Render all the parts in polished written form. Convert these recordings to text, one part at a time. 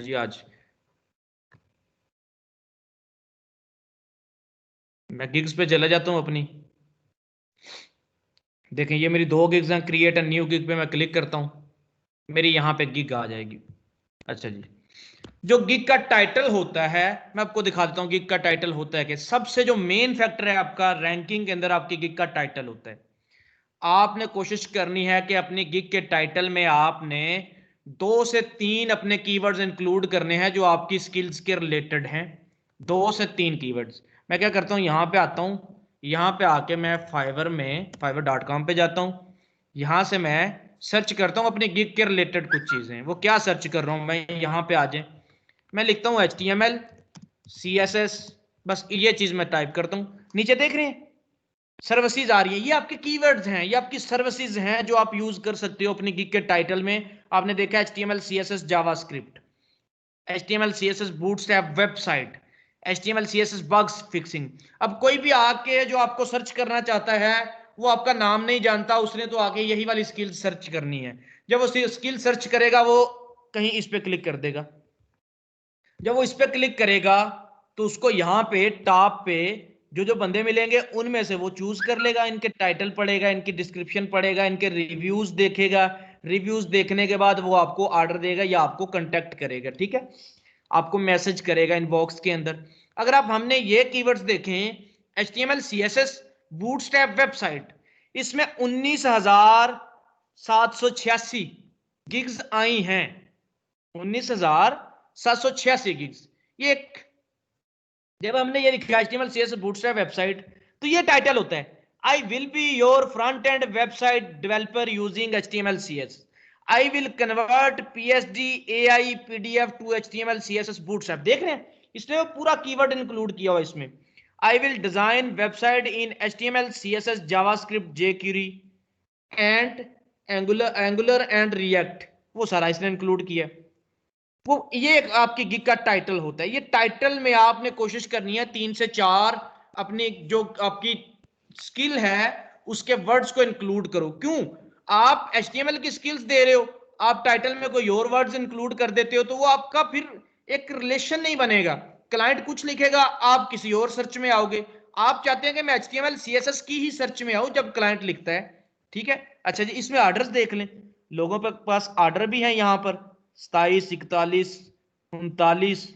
जी आज मैं गिग्स पे चला जाता हूँ अपनी। देखें ये मेरी 2 गिग्स हैं। क्रिएट अ न्यू गिग पे मैं क्लिक करता हूँ, मेरी यहाँ पे गिग आ जाएगी। अच्छा जी, जो गिग का टाइटल होता है मैं आपको दिखा देता हूँ। गिग का टाइटल होता है कि सबसे जो मेन फैक्टर है आपका रैंकिंग के अंदर आपकी गिग का टाइटल होता है। आपने कोशिश करनी है कि अपनी गिग के टाइटल में आपने 2 से 3 अपने कीवर्ड्स इंक्लूड करने हैं जो आपकी स्किल्स के रिलेटेड हैं। 2 से 3 कीवर्ड्स। मैं क्या करता हूं, यहां पे आता हूं, यहां पे आके मैं फाइवर में fiverr.com पे जाता हूं। यहां से मैं सर्च करता हूं अपनी गिग के रिलेटेड कुछ चीजें। वो क्या सर्च कर रहा हूं मैं, यहां पे आ जाए मैं लिखता हूं HTML CSS, बस ये चीज मैं टाइप करता हूं। नीचे देख रहे हैं सर्विसेज आ रही है, ये आपके कीवर्ड्स हैं, ये आपकी सर्विसेज हैं जो आप यूज कर सकते हो अपनी गिग के टाइटल में। आपने देखा HTML CSS JavaScript, HTML CSS bootstrap website, HTML CSS bugs fixing. अब कोई भी आके जो आपको सर्च करना चाहता है वो आपका नाम नहीं जानता, उसने तो आके यही वाली स्किल सर्च करनी है। जब वो स्किल सर्च करेगा वो कहीं इस पे क्लिक कर देगा। जब वो इस पे क्लिक करेगा तो उसको यहाँ पे टॉप पे जो जो बंदे मिलेंगे उनमें से वो चूज कर लेगा। इनके टाइटल पढ़ेगा, इनकी डिस्क्रिप्शन पढ़ेगा, इनके रिव्यूज देखेगा। रिव्यूज देखने के बाद वो आपको ऑर्डर देगा या आपको कांटेक्ट करेगा। ठीक है, आपको मैसेज करेगा इनबॉक्स के अंदर। अगर आप हमने ये कीवर्ड्स देखें, HTML CSS बूटस्ट्रैप वेबसाइट, इसमें 19,786 गिग्स आई हैं। 19,786 गिग्स। ये जब हमने ये लिखा HTML CSS बूटस्ट्रैप वेबसाइट तो ये टाइटल होता है, I will be your front end website developer using HTML CSS। I will convert PSD AI PDF to HTML CSS bootstrap. देख रहे हैं, इसने वो पूरा कीवर्ड इंक्लूड किया हुआ इसमें। आई will design website in HTML CSS JavaScript jQuery and angular and react, वो सारा इसने इंक्लूड किया। वो ये आपकी गिग का टाइटल होता है। ये टाइटल में आपने कोशिश करनी है 3 से 4 अपनी जो आपकी स्किल है उसके वर्ड्स को इंक्लूड करो। क्यों, आप HTML की स्किल्स दे रहे हो, आप टाइटल में कोई और वर्ड्स इंक्लूड कर देते हो तो वो आपका फिर एक रिलेशन नहीं बनेगा। क्लाइंट कुछ लिखेगा, आप किसी और सर्च में आओगे। आप चाहते हैं कि मैं HTML CSS की ही सर्च में आऊं जब क्लाइंट लिखता है। ठीक है, अच्छा जी, इसमें ऑर्डर्स देख लें। लोगों के पास ऑर्डर भी है यहाँ पर 27, 41, 39,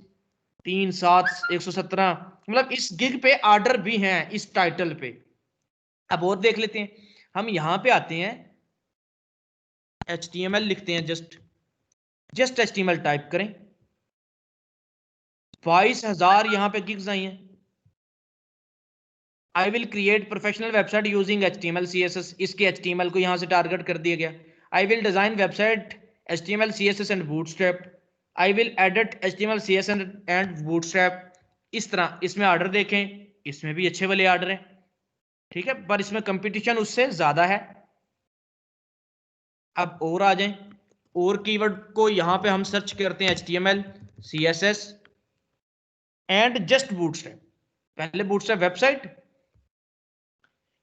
3, 7, 117। मतलब इस गिग पे ऑर्डर भी हैं इस टाइटल पे। अब और देख लेते हैं। हम यहां पे आते हैं, HTML लिखते हैं, जस्ट HTML टाइप करें। 22,000 यहां पे गिग्स आई हैं। I will create professional website using HTML CSS, इसके HTML को यहां से टारगेट कर दिया गया। आई will design website HTML CSS and bootstrap. I will edit HTML CSS and bootstrap. इस तरह इसमें ऑर्डर देखें, इसमें भी अच्छे वाले ऑर्डर हैं। ठीक है, पर इसमें कंपटीशन उससे ज्यादा है। अब और आ जाएं, और कीवर्ड को यहां पे हम सर्च करते हैं HTML CSS and just bootstrap. पहले बूटस्ट्रैप वेबसाइट,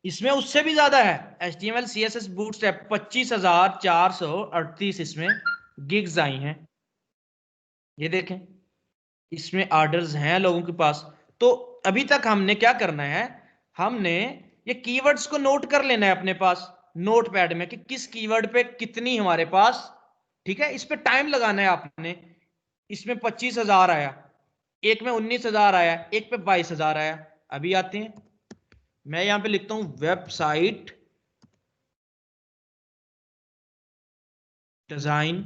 इसमें उससे भी ज्यादा है। HTML CSS बूटस्ट्रैप 25,438 इसमें गिग्स आई हैं। ये देखें, इसमें ऑर्डर्स हैं लोगों के पास। तो अभी तक हमने क्या करना है, हमने ये कीवर्ड्स को नोट कर लेना है अपने पास नोट पैड में कि किस कीवर्ड पे कितनी हमारे पास। ठीक है, इस पे टाइम लगाना है आपने। इसमें 25,000 आया, एक में 19,000 आया, एक पे 22,000 आया। अभी आते हैं, मैं यहां पे लिखता हूं वेबसाइट डिजाइन।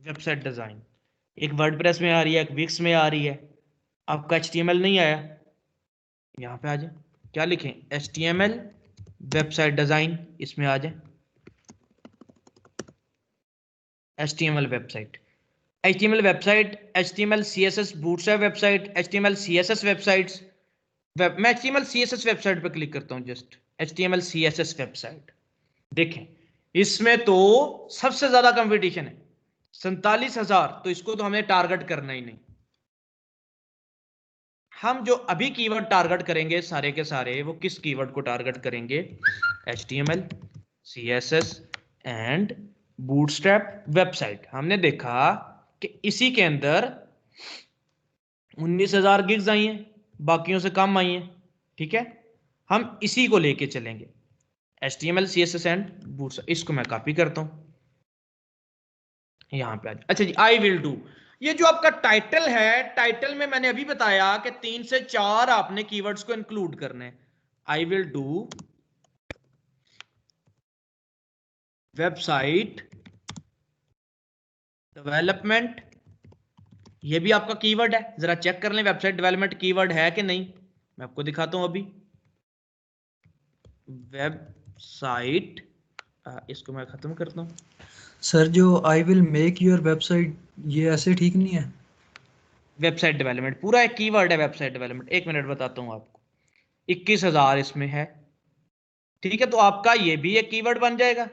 वेबसाइट डिजाइन एक वर्डप्रेस में आ रही है, एक विक्स में आ रही है। आपका HTML नहीं आया, यहां पे आ जाए, क्या लिखें HTML वेबसाइट डिजाइन, इसमें आ जाए HTML website, HTML website, HTML CSS bootstrap website, HTML CSS websites. मैं HTML CSS वेबसाइट पर क्लिक करता हूं, जस्ट HTML CSS वेबसाइट। देखें, इसमें तो सबसे ज्यादा कंपटीशन है, 47,000। तो इसको तो हमें टारगेट करना ही नहीं। हम जो अभी कीवर्ड टारगेट करेंगे सारे के सारे, वो किस कीवर्ड को टारगेट करेंगे, HTML CSS and bootstrap website. हमने देखा कि इसी के अंदर 19,000 गिग्स आई हैं, बाकियों से कम आई हैं। ठीक है, हम इसी को लेके चलेंगे, HTML CSS एंड बूटस्ट्रैप। इसको मैं कॉपी करता हूं यहां पे। अच्छा जी, आई विल डू, ये जो आपका टाइटल है, टाइटल में मैंने अभी बताया कि 3 से 4 आपने कीवर्ड्स को इंक्लूड करने। I will do website development, ये भी आपका कीवर्ड है, जरा चेक कर लें वेबसाइट डेवलपमेंट कीवर्ड है कि नहीं। मैं आपको दिखाता हूं अभी। वेबसाइट, इसको मैं खत्म करता हूं। सर जो I will make your website, ये ऐसे ठीक नहीं है। वेबसाइट डेवलपमेंट पूरा एक कीवर्ड है, वेबसाइट डेवलपमेंट। एक मिनट बताता हूं आपको, 21,000 इसमें है। ठीक है, तो आपका ये भी एक कीवर्ड बन जाएगा,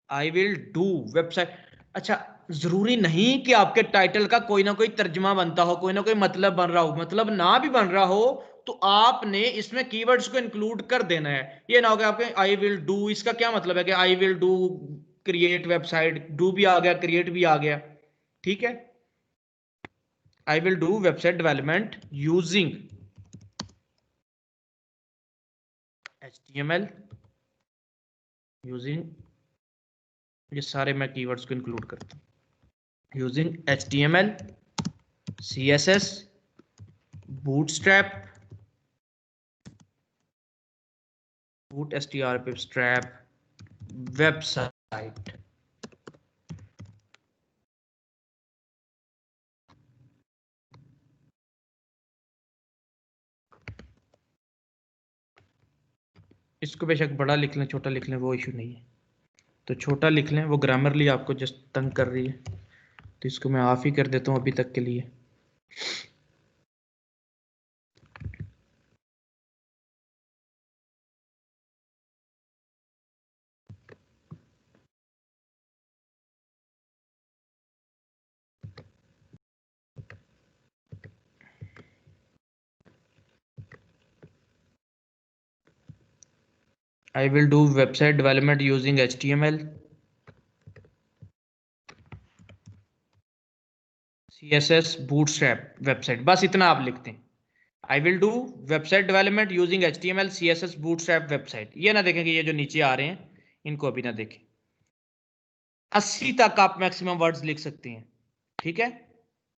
आई विल डू वेबसाइट। अच्छा, जरूरी नहीं कि आपके टाइटल का कोई ना कोई तर्जमा बनता हो, कोई ना कोई मतलब बन रहा हो। मतलब ना भी बन रहा हो तो आपने इसमें कीवर्ड्स को इंक्लूड कर देना है। ये ना हो कि आपके आई विल डू, इसका क्या मतलब है कि I will do create website, do भी आ गया, क्रिएट भी आ गया। ठीक है, I will do website development using HTML, using, ये सारे मैं कीवर्ड्स को इंक्लूड करता हूं, using HTML CSS bootstrap, bootstrap website। इसको बेशक बड़ा लिख लें, छोटा लिख लें, वो इशू नहीं है। तो छोटा लिख लें, वो ग्रामरली आपको जस्ट तंग कर रही है, तो इसको मैं ऑफ ही कर देता हूँ अभी तक के लिए। I will do website development using HTML CSS bootstrap website, बस इतना आप लिखते हैं। I will do website development using HTML CSS bootstrap website. ये ना देखें कि ये जो नीचे आ रहे हैं इनको अभी ना देखें। 80 तक आप मैक्सिमम वर्ड्स लिख सकते हैं। ठीक है,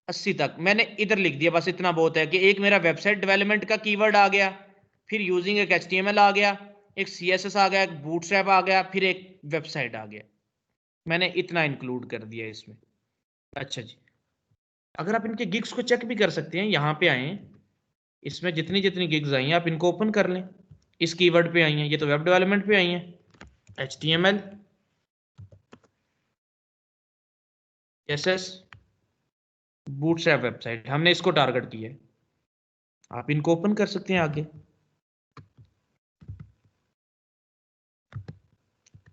80 तक मैंने इधर लिख दिया, बस इतना बहुत है कि एक मेरा वेबसाइट डेवलपमेंट का कीवर्ड आ गया, फिर यूजिंग एक HTML आ गया, एक CSS आ गया, एक बूटस्ट्रैप आ गया, फिर एक वेबसाइट आ गया। मैंने इतना इंक्लूड कर दिया इसमें। अच्छा जी, अगर आप इनके गिग्स को चेक भी कर सकते हैं, यहाँ पे आए, इसमें जितनी जितनी गिग्स आई हैं आप इनको ओपन कर लें। इस कीवर्ड पे आई हैं, ये तो वेब डेवलपमेंट पे आई हैं, HTML CSS बूटस्ट्रैप वेबसाइट, हमने इसको टारगेट किया है। आप इनको ओपन कर सकते हैं आगे,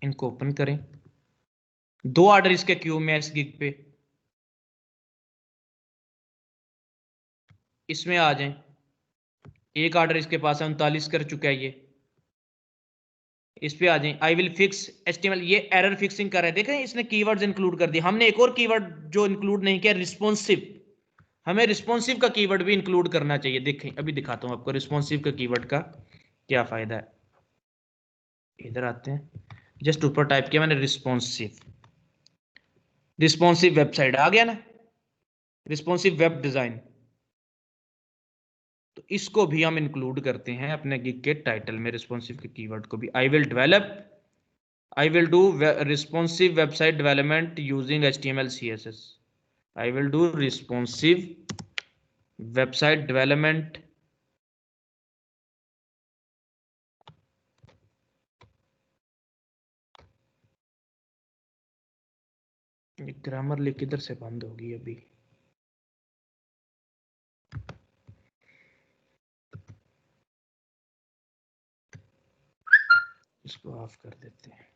इनको ओपन करें। 2 ऑर्डर इसके क्यू में इस गिग पे, इसमें आ जाएं। एक ऑर्डर इसके पास है, 39 कर चुका है ये। इस पे आ जाएं, आई विल फिक्स HTML, ये एरर फिक्सिंग कर रहा है। देखें इसने कीवर्ड्स इंक्लूड कर दिए। हमने एक और कीवर्ड जो इंक्लूड नहीं किया, रिस्पॉन्सिव। हमें रिस्पॉन्सिव का कीवर्ड भी इंक्लूड करना चाहिए। देखें अभी दिखाता हूं आपको रिस्पॉन्सिव का कीवर्ड का क्या फायदा है। इधर आते हैं, जस्ट ऊपर टाइप किया मैंने रिस्पॉन्सिव, रिस्पॉन्सिव वेबसाइट आ गया ना, रिस्पॉन्सिव वेब डिजाइन। तो इसको भी हम इंक्लूड करते हैं अपने गिग के टाइटल में, रिस्पॉन्सिव के कीवर्ड को भी। I will develop, I will do responsive website development using HTML CSS। I will do responsive website development ये ग्रामर लिख किधर से बंद होगी अभी, इसको ऑफ कर देते हैं।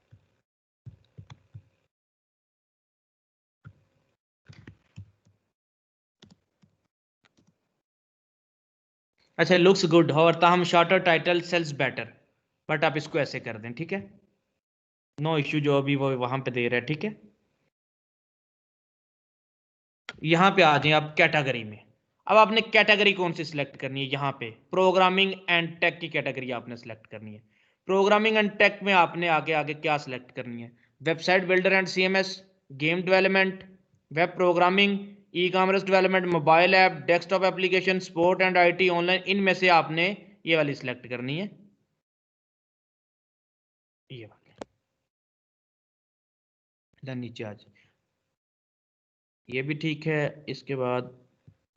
अच्छा, लुक्स गुड और ताहम shorter title sells better, but आप इसको ऐसे कर दें। ठीक है, नो इश्यू, जो अभी वो वहां पे दे रहा है, ठीक है। यहाँ पे आ जाए आप कैटेगरी में। अब आपने कैटेगरी कौन सी सिलेक्ट करनी है, यहाँ पे प्रोग्रामिंग एंड टेक की कैटेगरी आपने सिलेक्ट करनी है। प्रोग्रामिंग एंड टेक में आपने आगे आगे क्या सिलेक्ट करनी है, website builder and CMS, game development, web programming, e commerce development, mobile app, desktop application, sport and IT online, इनमें से आपने ये वाली सिलेक्ट करनी है, ये वाली। नीचे आ जाए, ये भी ठीक है। इसके बाद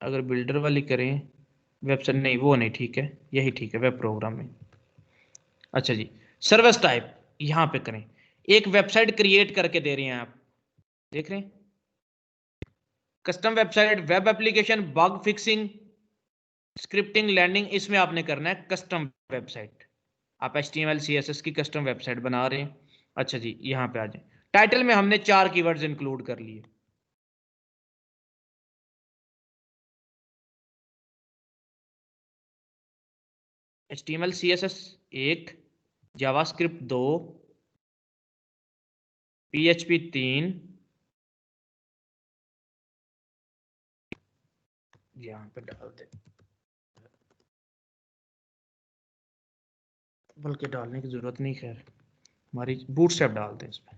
अगर बिल्डर वाली करें, वेबसाइट नहीं, वो नहीं ठीक है, यही ठीक है, वेब प्रोग्रामिंग। अच्छा जी, सर्विस टाइप यहां पे करें। एक वेबसाइट क्रिएट करके दे रहे हैं आप, देख रहे हैं, custom website, web application, bug fixing, scripting, landing, इसमें आपने करना है कस्टम वेबसाइट। आप HTML CSS की कस्टम वेबसाइट बना रहे हैं। अच्छा जी, यहां पे आ जाए। टाइटल में हमने 4 कीवर्ड्स इंक्लूड कर लिए। HTML CSS 1, जावास्क्रिप्ट 2, PHP 3, यहाँ पे डाल दे, बल्कि डालने की जरूरत नहीं, खैर हमारी बूटस्ट्रैप डाल दें इसमें।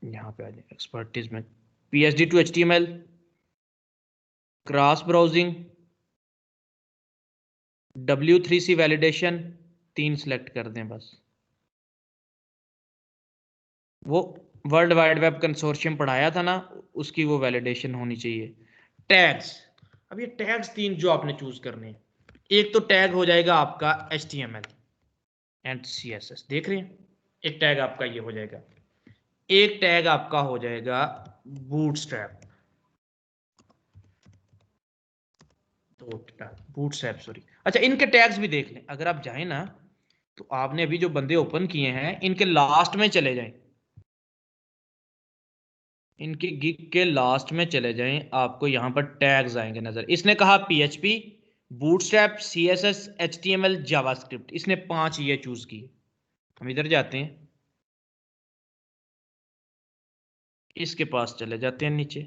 यहाँ पे आ जाए एक्सपर्टीज में, PSD to HTML, cross browsing, W3C validation, 3 select कर दें बस। वो वर्ल्ड वाइड वेब कंसोर्शियम पढ़ाया था ना, उसकी वो वैलिडेशन होनी चाहिए। टैग्स, अब ये टैग्स 3 जो आपने चूज करने हैं, एक तो टैग हो जाएगा आपका HTML एंड CSS, देख रहे हैं, एक टैग आपका ये हो जाएगा, एक टैग आपका हो जाएगा बूटस्ट्रैप, बूटस्ट्रैप सॉरी। अच्छा, इनके टैग्स भी देख लें, अगर आप जाएं ना, तो आपने अभी जो बंदे ओपन किए हैं इनके लास्ट में चले जाएं, इनकी गिग के लास्ट में चले जाएं, आपको यहां पर टैग्स आएंगे नजर। इसने कहा PHP, bootstrap, CSS, HTML, JavaScript, इसने 5 ये चूज किए। हम इधर जाते हैं, इसके पास चले जाते हैं नीचे,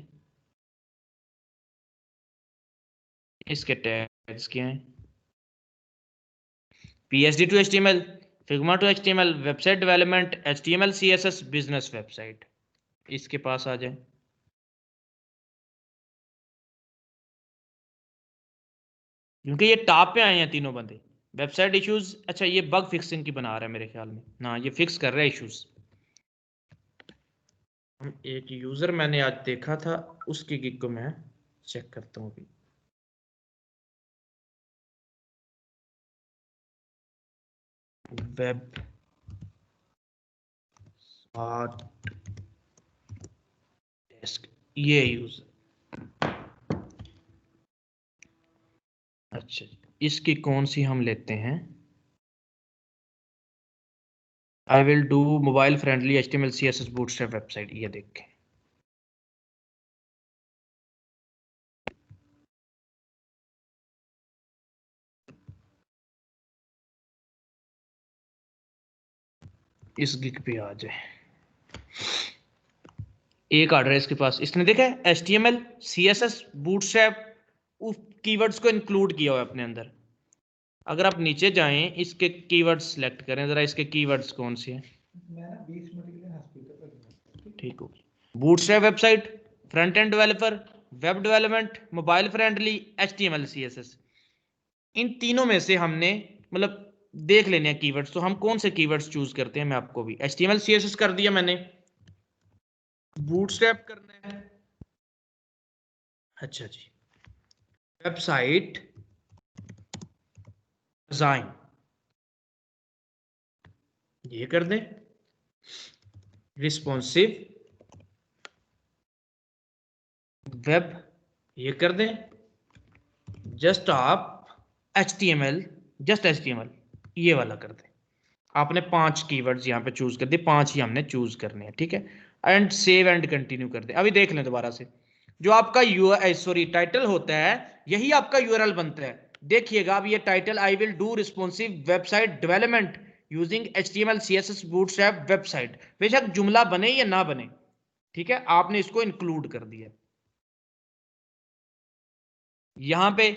इसके टैग्स क्या हैं, PSD to HTML, Figma to HTML, website development, HTML CSS, business website, इसके पास आ जाए। क्योंकि ये टॉप पे आए हैं तीनों बंदे। वेबसाइट इश्यूज, अच्छा ये बग फिक्सिंग की बना रहा है मेरे ख्याल में, ना ये फिक्स कर रहा है इश्यूज। एक यूजर मैंने आज देखा था, उसकी गिग को मैं चेक करता हूँ अभी। वेब स्मार्ट डेस्क, ये यूजर, अच्छा इसकी कौन सी हम लेते हैं, I will do mobile friendly HTML CSS bootstrap website, ये देखें। इस गिग पे आ जाए, एक ऑर्डर है इसके पास, इसने देखा है HTML CSS बूटस्ट्रैप, उस कीवर्ड्स को इंक्लूड किया हुआ है अपने अंदर। अगर आप नीचे जाएं, इसके कीवर्ड्स सेलेक्ट करें जरा, इसके कीवर्ड्स कौन से हैं, ठीक हो, bootstrap website, front end developer, web development, mobile friendly, HTML CSS, इन तीनों में से हमने मतलब देख लेने हैं कीवर्ड्स, तो हम कौन से कीवर्ड्स चूज करते हैं। मैं आपको भी HTML CSS कर दिया मैंने, बूटस्ट्रैप करना है, अच्छा जी, वेबसाइट डिजाइन ये कर दें, रिस्पॉन्सिव वेब ये कर दें, जस्ट आप HTML, जस्ट HTML ये वाला कर दें। आपने 5 कीवर्ड्स यहाँ पे चूज कर दिए, 5 ही हमने चूज करने हैं, ठीक है। एंड सेव एंड कंटिन्यू कर दे। अभी देख लें दोबारा से, जो आपका टाइटल होता है यही आपका यूआरएल बनता है। देखिएगा अब ये title, I will do responsive website development using HTML CSS bootstrap website, बेशक जुमला बने या ना बने, ठीक है, आपने इसको इंक्लूड कर दिया। यहां पे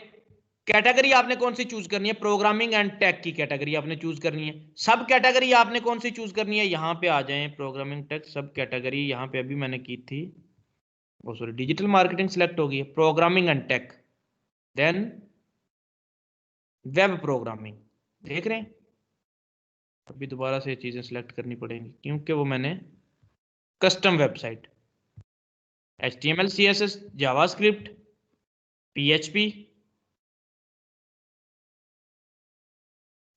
कैटेगरी आपने कौन सी चूज करनी है, प्रोग्रामिंग एंड टेक की कैटेगरी आपने चूज करनी है। सब कैटेगरी आपने कौन सी चूज करनी है, यहां पे आ जाएं, प्रोग्रामिंग टेक सब कैटेगरी, यहां पे अभी मैंने की थी, वो सॉरी डिजिटल मार्केटिंग सिलेक्ट होगी, programming and tech, then web programming. देख रहे हैं, अभी दोबारा से चीजें सिलेक्ट करनी पड़ेंगी क्योंकि वो मैंने custom website, HTML CSS JavaScript PHP,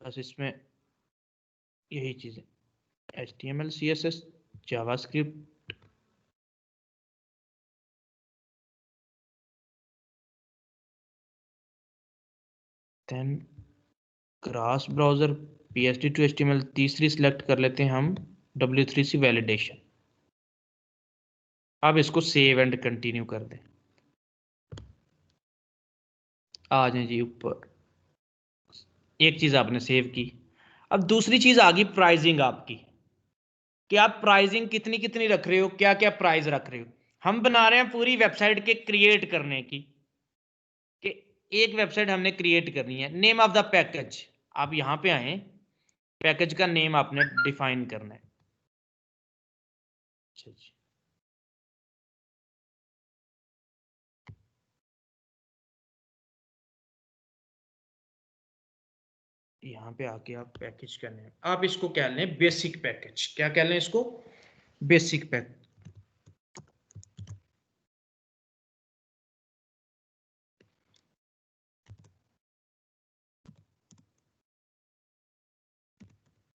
बस इसमें यही चीजें, HTML CSS JavaScript, then cross browser PSD to HTML, तीसरी सिलेक्ट कर लेते हैं हम W3C वैलिडेशन। अब इसको सेव एंड कंटिन्यू कर दें, आ जाए जी ऊपर, एक चीज आपने सेव की। अब दूसरी चीज आ गई प्राइसिंग आपकी, कि आप प्राइसिंग कितनी कितनी रख रहे हो, क्या क्या प्राइस रख रहे हो। हम बना रहे हैं पूरी वेबसाइट के क्रिएट करने की, कि एक वेबसाइट हमने क्रिएट करनी है। नेम ऑफ द पैकेज, आप यहां पे आए, पैकेज का नेम आपने डिफाइन करना है। अच्छा जी, यहाँ पे आके आप पैकेज का नेम, आप इसको क्या लें, बेसिक पैकेज, क्या कह लें इसको, basic package.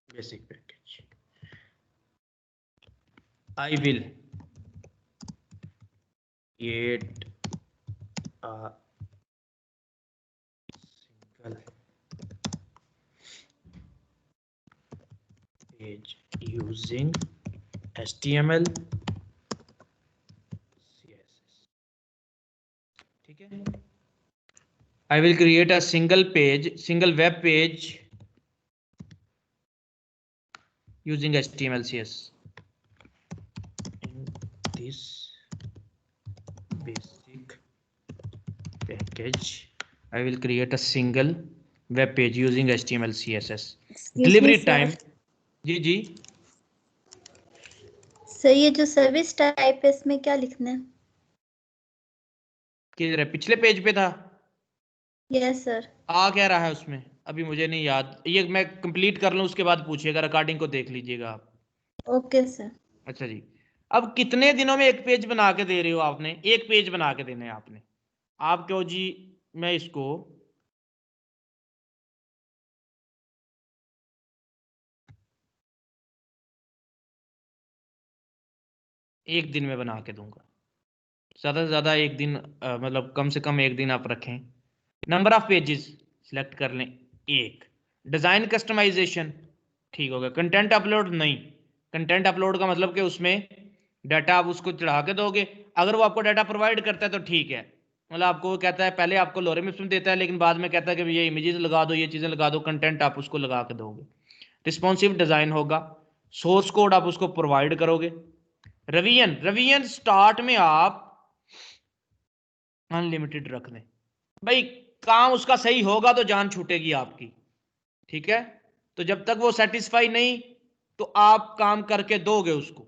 Basic package, I will create a single page using HTML CSS, ठीक है। I will create a single web page using HTML CSS in this basic package. I will create a single web page using HTML CSS. Delivery time, ji ji sir, ये जो service type है इसमें क्या लिखना है? किधर, पिछले page पे था। Yes sir. आ क्या रहा है उसमें, अभी मुझे नहीं याद, ये मैं कंप्लीट कर लूं उसके बाद पूछिएगा, रिकॉर्डिंग को देख लीजिएगा आप। Okay sir. अच्छा जी, अब कितने दिनों में एक पेज बना के दे रहे हो आपने, एक पेज बना के देना है आपने। आप क्यों जी, मैं इसको एक दिन में बना के दूंगा, ज्यादा से ज्यादा एक दिन, मतलब कम से कम एक दिन आप रखें। नंबर ऑफ पेजेस सिलेक्ट कर लें एक। डिजाइन कस्टमाइजेशन ठीक हो गया। कंटेंट अपलोड नहीं, कंटेंट अपलोड का मतलब कि उसमें डाटा आप उसको चढ़ा के दोगे, अगर वो आपको डाटा प्रोवाइड करता है तो ठीक है, मतलब आपको वो कहता है, पहले आपको लोरेम में देता है लेकिन बाद में कहता है कि ये इमेजेस लगा दो, ये चीजें लगा दो, कंटेंट आप उसको लगा के दोगे। रिस्पॉन्सिव डिजाइन होगा, सोर्स कोड आप उसको प्रोवाइड करोगे। रिवीजन स्टार्ट में आप अनलिमिटेड रख दें, भाई काम उसका सही होगा तो जान छूटेगी आपकी, ठीक है। तो जब तक वो सेटिस्फाई नहीं तो आप काम करके दोगे उसको।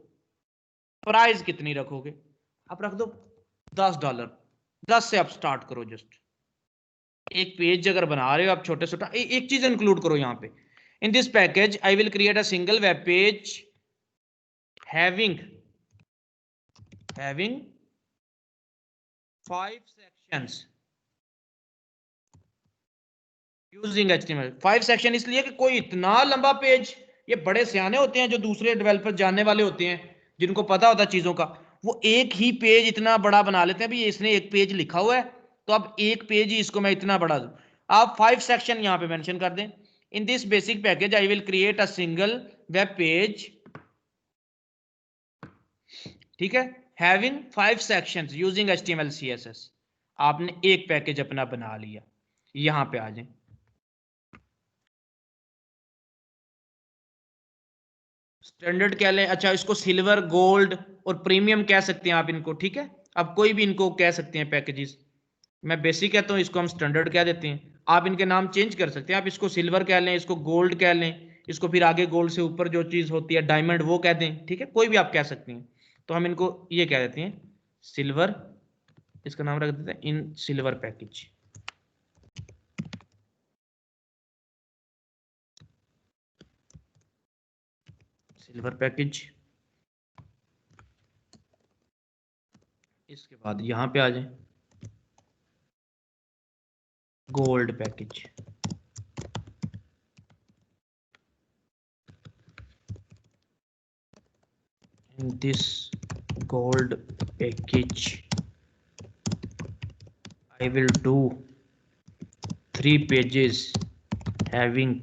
प्राइस कितनी रखोगे, आप रख दो $10, 10 से आप स्टार्ट करो। जस्ट एक पेज अगर बना रहे हो आप छोटे छोटा, एक चीज इंक्लूड करो यहाँ पे, in this package I will create a single web page having 5 sections using HTML। 5 section इसलिए कि कोई इतना लंबा पेज, ये बड़े सियाने होते हैं जो दूसरे डेवलपर जानने वाले होते हैं, जिनको पता होता है चीजों का, वो एक ही पेज इतना बड़ा बना लेते हैं, भाई इसने एक पेज लिखा हुआ है तो अब एक पेज ही इसको मैं इतना बड़ा दूं। आप 5 सेक्शन यहां पे मेंशन कर दें। In this basic package I will create a single web page ठीक है, having 5 sections using HTML CSS। आपने एक पैकेज अपना बना लिया। यहां पे आ जाए, स्टैंडर्ड कह लें, अच्छा इसको सिल्वर, गोल्ड और प्रीमियम कह सकते हैं आप इनको, ठीक है। अब कोई भी इनको कह सकते हैं पैकेजेस। मैं बेसिक कहता हूँ, इसको हम स्टैंडर्ड कह देते हैं। आप इनके नाम चेंज कर सकते हैं, आप इसको सिल्वर कह लें, इसको गोल्ड कह लें, इसको फिर आगे गोल्ड से ऊपर जो चीज़ होती है डायमंड वो कह दें, ठीक है, कोई भी आप कह सकते हैं। तो हम इनको ये कह देते हैं सिल्वर, इसका नाम रख देते हैं इन सिल्वर पैकेज। Silver package. इसके बाद यहां पे आ जाए, gold package. in this gold package I will do 3 pages having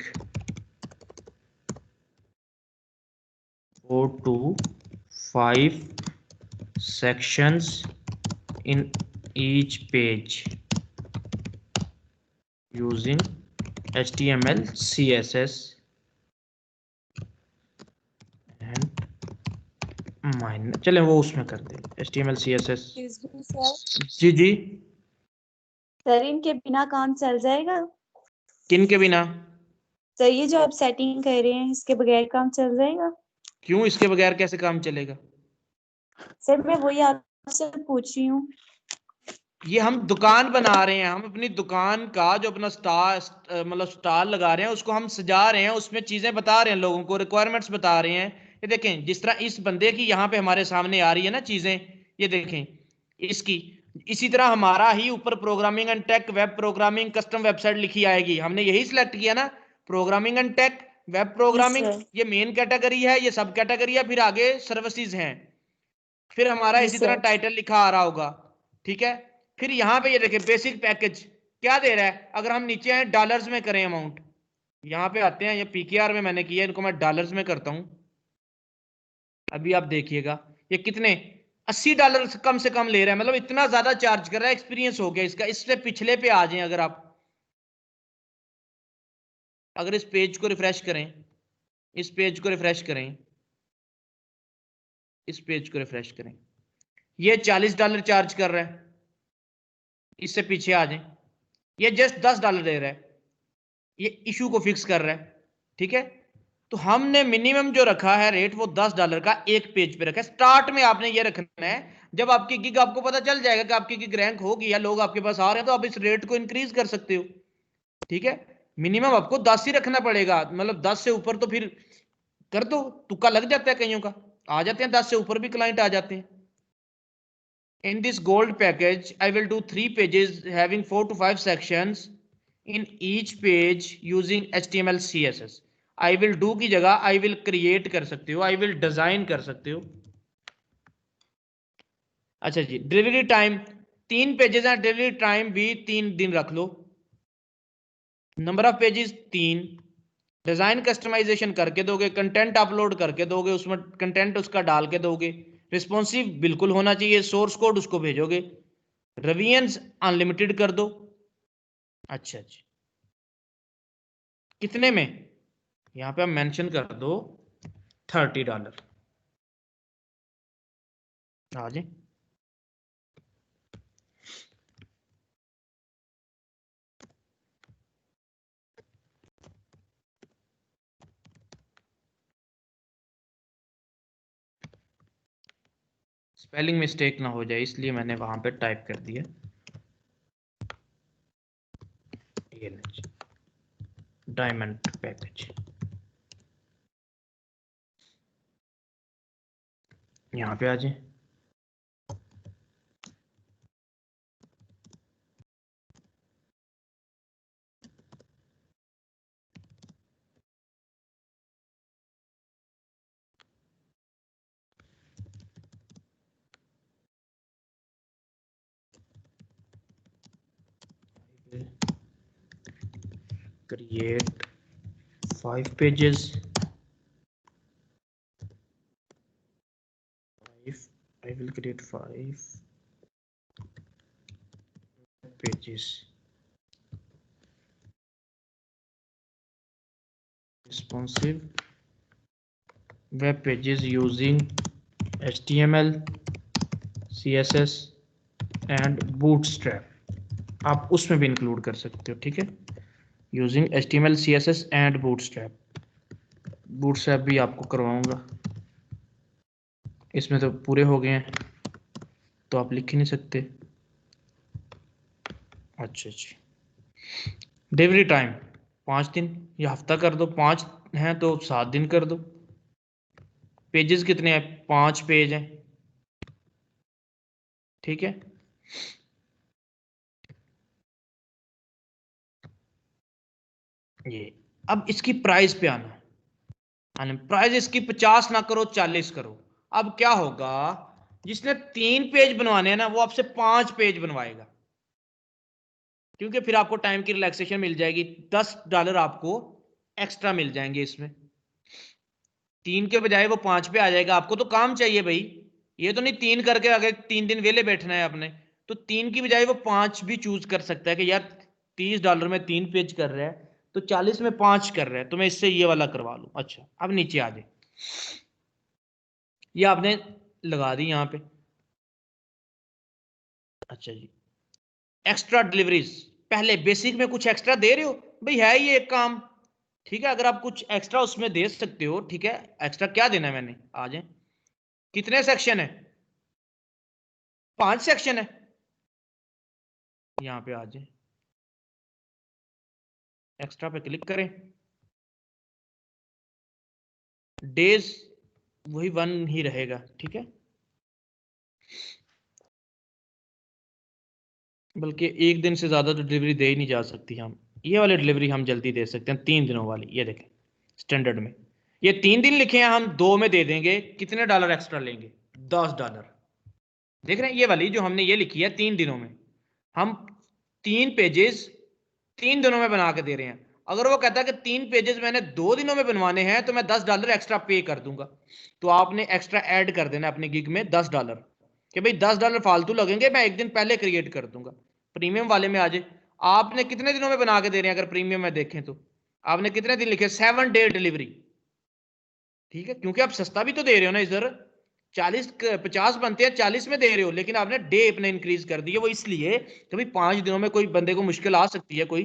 4 to 5 sections in each page using HTML CSS and mine, चले वो उसमें कर दे HTML CSS। जी जी, सर इनके बिना काम चल जाएगा? किन के बिना? सर ये जो आप सेटिंग कर रहे हैं इसके बगैर काम चल जाएगा? क्यों, इसके बगैर कैसे काम चलेगा? सर मैं वही आपसे पूछ रही हूँ। ये हम दुकान बना रहे हैं, हम अपनी दुकान का जो अपना मतलब स्टॉल लगा रहे हैं उसको हम सजा रहे हैं, उसमें चीजें बता रहे हैं, लोगों को रिक्वायरमेंट्स बता रहे हैं। ये देखें, जिस तरह इस बंदे की यहाँ पे हमारे सामने आ रही है ना चीजें, ये देखें इसकी, इसी तरह हमारा ही ऊपर programming and tech, web programming, custom website लिखी आएगी। हमने यही सिलेक्ट किया ना, programming and tech, web programming, sir. ये मेन कैटेगरी है, ये सब कैटेगरी है, फिर आगे सर्विसेज हैं, फिर हमारा जी इसी तरह सर। टाइटल लिखा आ रहा होगा, ठीक है। फिर यहाँ पे ये देखिए बेसिक पैकेज क्या दे रहा है। अगर हम नीचे आए डॉलर्स में करें अमाउंट, यहाँ पे आते हैं, ये PKR में मैंने किया, इनको मैं डॉलर्स में करता हूँ। अभी आप देखिएगा ये कितने $80 कम से कम ले रहा है, मतलब इतना ज्यादा चार्ज कर रहा है। एक्सपीरियंस हो गया इसका। इससे पिछले पे आ जाए, अगर आप अगर इस पेज को रिफ्रेश करें, इस पेज को रिफ्रेश करें, इस पेज को रिफ्रेश करें, ये $40 चार्ज कर रहा है। इससे पीछे आ जाए, ये जस्ट $10 दे रहा है, ये इशू को फिक्स कर रहा है, ठीक है। तो हमने मिनिमम जो रखा है रेट वो $10 का एक पेज पे रखा है। स्टार्ट में आपने ये रखना है, जब आपकी गिग आपको पता चल जाएगा कि आपकी गिग रैंक होगी या लोग आपके पास आ रहे हैं, तो आप इस रेट को इंक्रीज कर सकते हो, ठीक है। मिनिमम आपको 10 ही रखना पड़ेगा, मतलब 10 से ऊपर तो फिर कर दो, तुक्का लग जाता है, कईयों का आ जाते हैं 10 से ऊपर भी क्लाइंट आ जाते हैं। In this gold package, I will do 3 pages having 4 to 5 sections in each page using HTML CSS. I will do की जगह I will create कर सकते हो, I will design कर सकते हो। अच्छा जी, डिलीवरी टाइम 3 पेजेस हैं, डिलीवरी टाइम भी 3 दिन रख लो। Number of pages 3। Design customisation करके दोगे, कंटेंट अपलोड करके दोगे, उसमें कंटेंट उसका डाल के दोगे, रिस्पॉन्सिव बिल्कुल होना चाहिए, सोर्स कोड उसको भेजोगे, रिवीजन्स अनलिमिटेड कर दो। अच्छा जी, कितने में? यहां पे हम मेंशन कर दो $30। आ जाए, स्पेलिंग मिस्टेक ना हो जाए इसलिए मैंने वहां पे टाइप कर दिया। ये डायमंड पैकेज, यहाँ पे आ जाए, create 5 pages, 5 I will create 5 pages. Responsive web pages using HTML, CSS and Bootstrap. आप उसमें भी इंक्लूड कर सकते हो, ठीक है, using HTML, CSS and Bootstrap. Bootstrap भी आपको करवाऊंगा, इसमें तो पूरे हो गए हैं तो आप लिख ही नहीं सकते. अच्छा जी, डिलीवरी टाइम 5 दिन या हफ्ता कर दो, 5 हैं तो 7 दिन कर दो. पेजेस कितने हैं? 5 पेज हैं, ठीक है. ये अब इसकी प्राइस पे आना, प्राइस इसकी 50 ना करो, 40 करो. अब क्या होगा, जिसने 3 पेज बनवाने हैं ना वो आपसे 5 पेज बनवाएगा, क्योंकि फिर आपको टाइम की रिलैक्सेशन मिल जाएगी. $10 आपको एक्स्ट्रा मिल जाएंगे इसमें. 3 के बजाय वो 5 पे आ जाएगा. आपको तो काम चाहिए भाई, ये तो नहीं 3 करके अगर 3 दिन वेले बैठना है आपने, तो 3 की बजाय वो 5 भी चूज कर सकता है कि यार $30 में 3 पेज कर रहा है तो 40 में 5 कर रहा है, तो मैं इससे ये वाला करवा लूं. अच्छा, अब नीचे आ जाए, ये आपने लगा दी यहाँ पे. अच्छा जी, एक्स्ट्रा डिलीवरीज, पहले बेसिक में कुछ एक्स्ट्रा दे रहे हो भाई, है ये एक काम, ठीक है. अगर आप कुछ एक्स्ट्रा उसमें दे सकते हो, ठीक है. एक्स्ट्रा क्या देना है मैंने, आ जाए. कितने सेक्शन है? 5 सेक्शन है. यहां पे आ जाए, एक्स्ट्रा पे क्लिक करें. डेज वही 1 ही रहेगा, ठीक है. बल्कि एक दिन से ज्यादा तो डिलीवरी दे ही नहीं जा सकती. हम ये वाली डिलीवरी हम जल्दी दे सकते हैं, 3 दिनों वाली. ये देखें स्टैंडर्ड में ये 3 दिन लिखे हैं, हम 2 में दे देंगे. कितने डॉलर एक्स्ट्रा लेंगे? $10. देख रहे हैं, ये वाली जो हमने ये लिखी है 3 दिनों में, हम 3 पेजेस 3 दिनों में बना के दे रहे हैं. अगर वो कहता है कि 3 पेजेस मैंने 2 दिनों में बनवाने हैं तो मैं $10 एक्स्ट्रा पे कर दूंगा, तो आपने एक्स्ट्रा ऐड कर देना अपने गिग में $10 कि भाई $10 फालतू लगेंगे, मैं एक दिन पहले क्रिएट कर दूंगा. प्रीमियम वाले में आ जाए, आपने कितने दिनों में बना के दे रहे हैं? अगर प्रीमियम में देखें तो आपने कितने दिन लिखे? 7 डे डिलीवरी, ठीक है, क्योंकि आप सस्ता भी तो दे रहे हो ना इधर. 50 बनते हैं, 40 में दे रहे हो, लेकिन आपने डे अपने इंक्रीज कर दिए. वो इसलिए कि भाई 5 दिनों में कोई बंदे को मुश्किल आ सकती है, कोई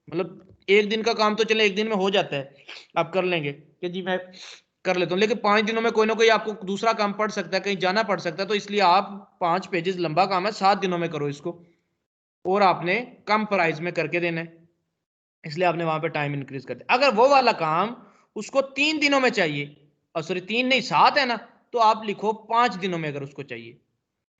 मतलब एक दिन का काम तो चले एक दिन में हो जाता है, आप कर लेंगे कि जी मैं कर लेता हूँ, लेकिन 5 दिनों में कोई ना कोई आपको दूसरा काम पड़ सकता है, कहीं जाना पड़ सकता है, तो इसलिए आप 5 पेजेस लंबा काम है, 7 दिनों में करो इसको, और आपने कम प्राइस में करके देना है, इसलिए आपने वहां पे टाइम इंक्रीज कर दिया. अगर वो वाला काम उसको 3 दिनों में चाहिए, और सॉरी 3 नहीं 7 है ना, तो आप लिखो 5 दिनों में अगर उसको चाहिए.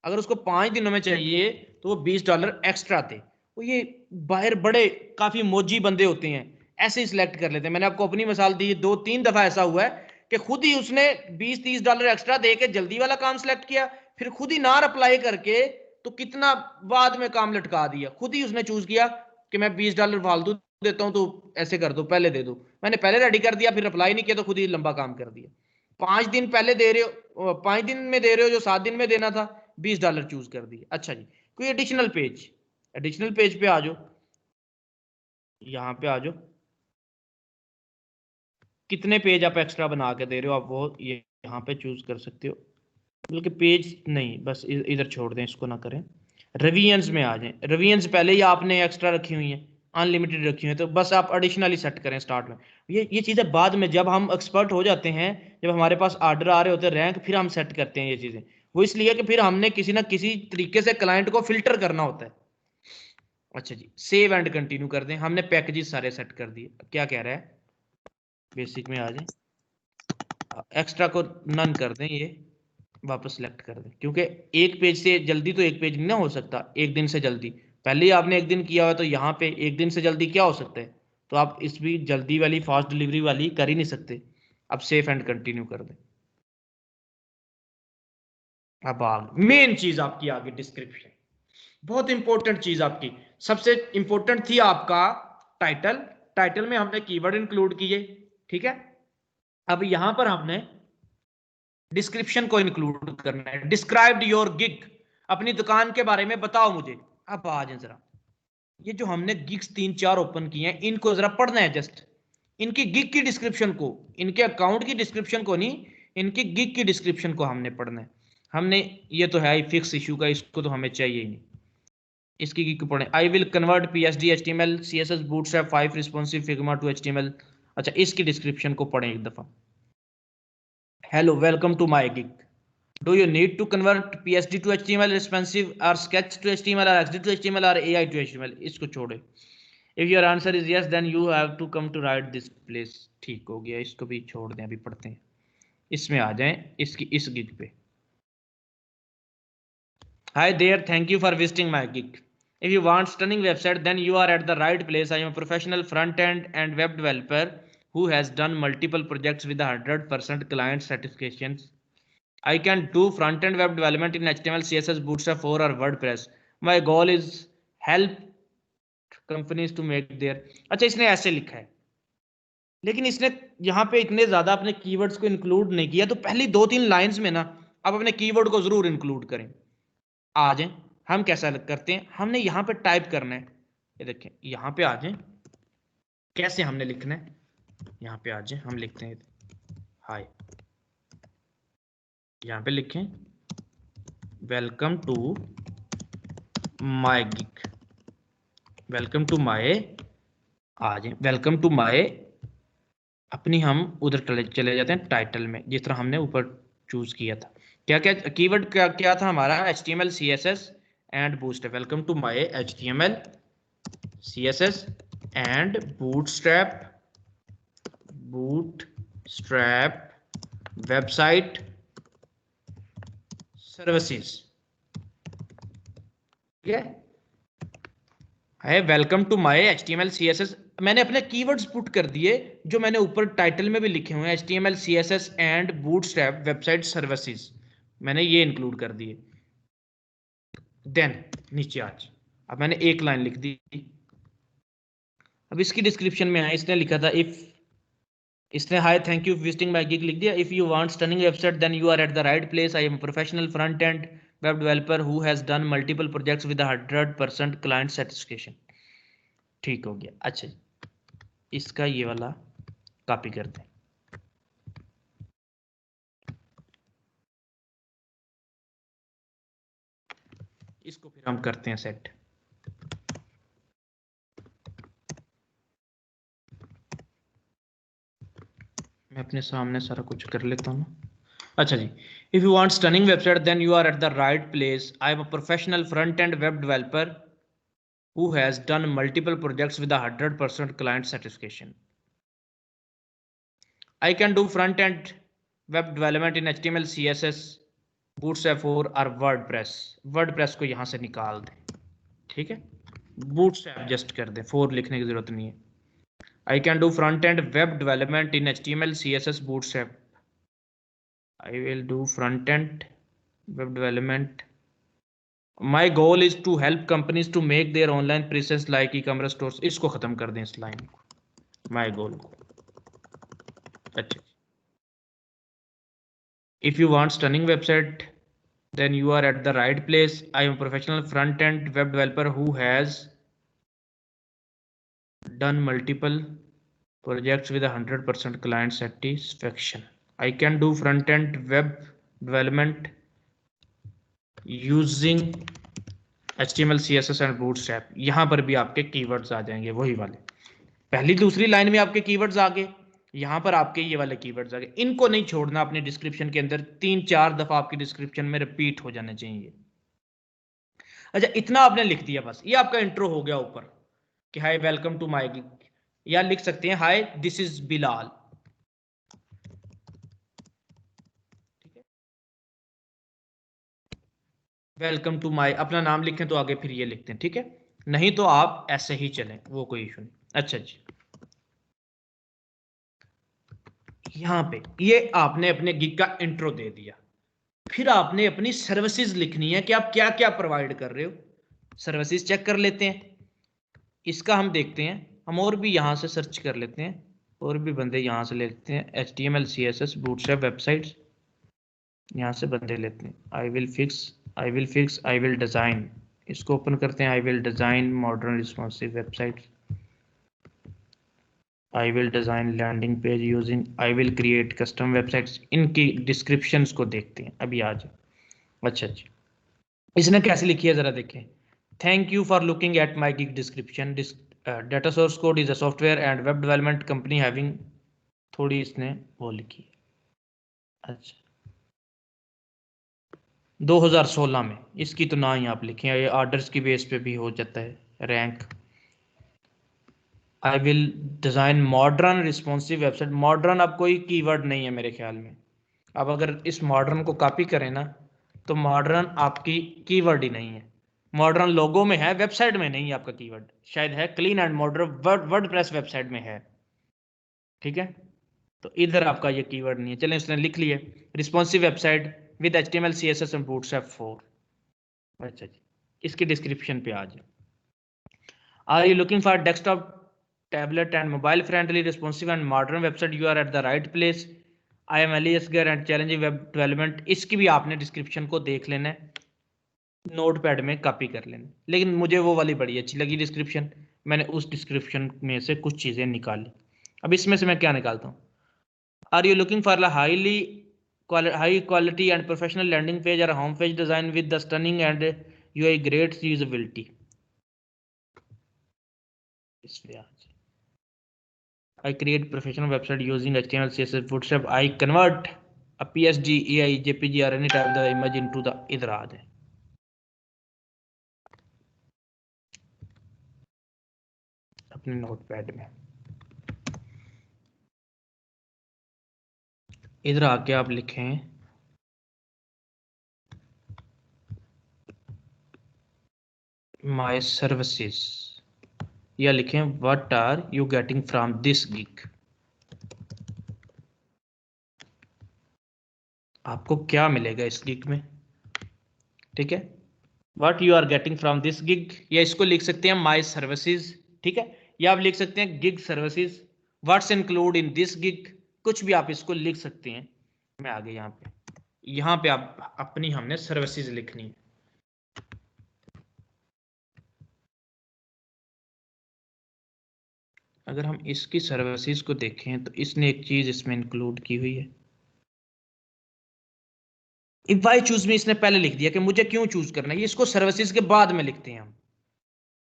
अगर उसको 5 दिनों में चाहिए तो वो $20 एक्स्ट्रा थे. वो ये बाहर बड़े काफी मोजी बंदे होते हैं, ऐसे ही सिलेक्ट कर लेते हैं. मैंने आपको अपनी मिसाल दी, 2-3 दफा ऐसा हुआ है कि खुद ही उसने $20-30 एक्स्ट्रा दे के जल्दी वाला काम सिलेक्ट किया, फिर खुद ही ना अप्लाई करके तो कितना बाद में काम लटका दिया. खुद ही उसने चूज किया कि मैं $20 फालतू देता हूं, तो ऐसे कर दो, पहले दे दो. मैंने पहले रेडी कर दिया, फिर अप्लाई नहीं किया तो खुद ही लंबा काम कर दिया. 5 दिन पहले दे रहे हो, 5 दिन में दे रहे हो जो 7 दिन में देना था, $20 चूज कर दिए. अच्छा जी, कोई एडिशनल पेज, एडिशनल पेज पे आ जाओ, यहां पे आ जाओ. कितने पेज आप एक्स्ट्रा बना के दे रहे हो, आप वो ये यहाँ पे चूज कर सकते हो. बल्कि पेज नहीं, बस इधर छोड़ दें, इसको ना करें. रिवीजन्स में आ जाएं. रिवीजन्स पहले ही आपने एक्स्ट्रा रखी हुई है, अनलिमिटेड रखी हुई है, तो बस आप एडिशनली सेट करें स्टार्ट में. ये चीज़ें बाद में जब हम एक्सपर्ट हो जाते हैं, जब हमारे पास ऑर्डर आ रहे होते हैं रैंक, फिर हम सेट करते हैं ये चीज़ें. वो इसलिए कि फिर हमने किसी ना किसी तरीके से क्लाइंट को फिल्टर करना होता है. अच्छा जी, सेव एंड कंटिन्यू कर दें. हमने पैकेजेस सारे सेट कर दिए. क्या कह रहा है, बेसिक में आ जाए, एक्स्ट्रा को नन कर दें, ये वापस सेलेक्ट कर दें, क्योंकि एक पेज से जल्दी तो एक पेज नहीं ना हो सकता एक दिन से जल्दी. पहले ही आपने एक दिन किया हुआ, तो यहाँ पे एक दिन से जल्दी क्या हो सकता है, तो आप इस भी जल्दी वाली फास्ट डिलीवरी वाली कर ही नहीं सकते. अब सेव एंड कंटिन्यू कर दें. अब आगे मेन चीज आपकी आगे डिस्क्रिप्शन, बहुत इंपॉर्टेंट चीज आपकी. सबसे इंपॉर्टेंट थी आपका टाइटल. टाइटल में हमने कीवर्ड इंक्लूड किए, ठीक है. अब यहां पर हमने डिस्क्रिप्शन को इंक्लूड करना है। डिस्क्राइब्ड योर गिग, अपनी दुकान के बारे में बताओ मुझे। अब आ जाए जरा, ये जो हमने गिग्स 3-4 ओपन किए हैं इनको जरा पढ़ना है। जस्ट इनकी गिग की डिस्क्रिप्शन को, इनके अकाउंट की डिस्क्रिप्शन को नहीं, इनकी गिग की डिस्क्रिप्शन को हमने पढ़ना है। हमने, ये तो है फिक्स इशू का, इसको तो हमें चाहिए ही नहीं। इसकी गिग को पढ़ें। आई will convert PSD HTML CSS bootstrap 5 responsive Figma to HTML। अच्छा, इसकी डिस्क्रिप्शन को पढ़ें एक दफा। Hello, welcome to my gig. Do you need to convert PSD to HTML responsive or Sketch to HTML or XD to HTML or AI to HTML? इसको छोड़े। If your answer is yes, then you have to come to write this place। ठीक हो गया, इसको भी छोड़ दें, अभी पढ़ते हैं। इसमें आ जाएं, इसकी इस गिग पे। Hi there, thank you for visiting my gig. If you want stunning website, then you are at the right place. I am a professional front-end and web developer who has done multiple projects with 100% client satisfactions. I can do front-end web development in HTML, CSS, Bootstrap 4 or WordPress. My goal is help companies to make their। अच्छा, इसने ऐसे लिखा है, लेकिन इसने यहाँ पे इतने ज्यादा अपने कीवर्ड्स को इंक्लूड नहीं किया। तो पहली 2-3 लाइंस में ना आप अपने कीवर्ड को जरूर इंक्लूड करें। आ जाएं, हम कैसा करते हैं, हमने यहाँ पे टाइप करना है। ये देखें, यहाँ पे आ जाएं, कैसे हमने लिखना है। यहाँ पे आ जाएं, हम लिखते हैं हाय। यहाँ पे लिखें welcome to my gig, welcome to my. आ जाए वेलकम टू माय, अपनी हम उधर चले जाते हैं टाइटल में, जिस तरह हमने ऊपर चूज किया था। क्या क्या कीवर्ड क्या था हमारा, HTML CSS and bootstrap. Welcome to my HTML CSS and bootstrap website services. ठीक है, welcome to my HTML CSS। मैंने अपने कीवर्ड्स पुट कर दिए जो मैंने ऊपर टाइटल में भी लिखे हुए हैं, HTML CSS and bootstrap website services, मैंने ये इंक्लूड कर दिए। देन नीचे आज, अब मैंने एक लाइन लिख दी। अब इसकी डिस्क्रिप्शन में है, इसने लिखा था इफ, इसने hi thank you visiting my gig लिख दिया। If you want stunning website then you are at the right place. I am professional front end web developer who has done multiple projects with 100% client satisfaction. ठीक हो गया। अच्छा, इसका ये वाला copy करते हैं। इसको फिर हम करते हैं सेट। मैं अपने सामने सारा कुछ कर लेता हूँ। अच्छा जी, if you want stunning website then you are at the right place. I am a professional front end web developer who has done multiple projects with 100% client satisfaction. I can do front end web development in HTML, CSS, Bootstrap 4 और WordPress। WordPress को यहाँ से निकाल दें, ठीक है, Bootstrap just कर दें, 4 लिखने की जरूरत नहीं है। I can do front end web development in HTML, CSS, Bootstrap। I will do front end web development। My goal is to help companies to make their online presence like e-commerce stores। इसको खत्म कर दें, इस line को, my goal को। अच्छा, if you want stunning website then you are at the right place। I am a professional front end web developer who has done multiple projects with 100% client satisfaction। I can do front end web development using HTML, CSS and Bootstrap। यहां पर भी आपके keywords आ जाएंगे, वही वाले। पहली दूसरी line में आपके कीवर्ड्स आ गए, यहां पर आपके ये वाले कीवर्ड्स आ गए। इनको नहीं छोड़ना अपनी डिस्क्रिप्शन के अंदर, 3-4 दफा आपकी डिस्क्रिप्शन में रिपीट हो जाने चाहिए। अच्छा, इतना आपने लिख दिया, बस ये आपका इंट्रो हो गया ऊपर कि hi welcome to my gig, या लिख सकते हैं hi this is Bilal. Welcome to my, अपना नाम लिखें तो आगे फिर ये लिखते हैं, ठीक है, नहीं तो आप ऐसे ही चलें, वो कोई इशू नहीं। अच्छा जी, यहां पे ये आपने अपने गिग का इंट्रो दे दिया। फिर आपने अपनी सर्विसेज लिखनी है कि आप क्या क्या प्रोवाइड कर रहे हो। सर्विसेज चेक कर लेते हैं, इसका हम देखते हैं। हम और भी यहां से सर्च कर लेते हैं, और भी बंदे यहां से लेते हैं। HTML, CSS, Bootstrap websites. यहाँ से बंदे लेते हैं। I will fix, I will design, इसको ओपन करते हैं। I will design modern responsive website, I will design landing page using, I will create custom websites. इनकी डिस्क्रिप्शंस को देखते हैं अभी आज। अच्छा जी, इसने कैसे लिखी है जरा देखें। Thank you for looking at my gig description, data source code is a software and web development company having, थोड़ी इसने वो लिखी है। अच्छा 2016 में, इसकी तो ना ही आप लिखें, ये ऑर्डर्स की बेस पे भी हो जाता है rank. I will design modern responsive website, modern अब कोई कीवर्ड नहीं है मेरे ख्याल में। अब अगर इस मॉडर्न को कॉपी करें ना तो मॉडर्न आपकी कीवर्ड ही नहीं है। मॉडर्न लोगो में है, वेबसाइट में नहीं है आपका कीवर्ड, शायद है clean and modern WordPress website में है, ठीक है। तो इधर आपका ये कीवर्ड नहीं है। चलें इसने लिख लिया responsive website with HTML CSS and bootstrap 4। अच्छा जी, इसकी डिस्क्रिप्शन पे आ जाए। Are you looking for desktop, tablet and mobile friendly responsive and modern website, you are at the right place. I am एलियसगर एंड चैलेंजिंग वेब डेवलपमेंट, इसकी भी आपने डिस्क्रिप्शन को देख लेना है, नोट पैड में कॉपी कर लेना। लेकिन मुझे वो वाली बड़ी अच्छी लगी डिस्क्रिप्शन, मैंने उस डिस्क्रिप्शन में से कुछ चीज़ें निकाली। अब इसमें से मैं क्या निकालता हूँ। Are you looking for high quality and professional landing page or home page design with the stunning and UI great usability, I create professional website using HTML CSS bootstrap, I convert a PSD AI JPG or any type of the image into the, इधर आ जाए अपने notepad में। इधर आके आप लिखें my services, या लिखें what are you getting from this gig, आपको क्या मिलेगा इस गिग में, ठीक है। What you are getting from this gig, या इसको लिख सकते हैं माय सर्विसेज, ठीक है। या आप लिख सकते हैं gig services, what's include in this gig, कुछ भी आप इसको लिख सकते हैं। मैं आगे यहाँ पे आप अपनी हमने सर्विसेज लिखनी है। अगर हम इसकी सर्विसेज को देखें तो इसने एक चीज इसमें इंक्लूड की हुई है, इफ आई चूज में इसने पहले लिख दिया कि मुझे क्यों चूज करना है, इसको सर्विसेज के बाद में लिखते हैं हम,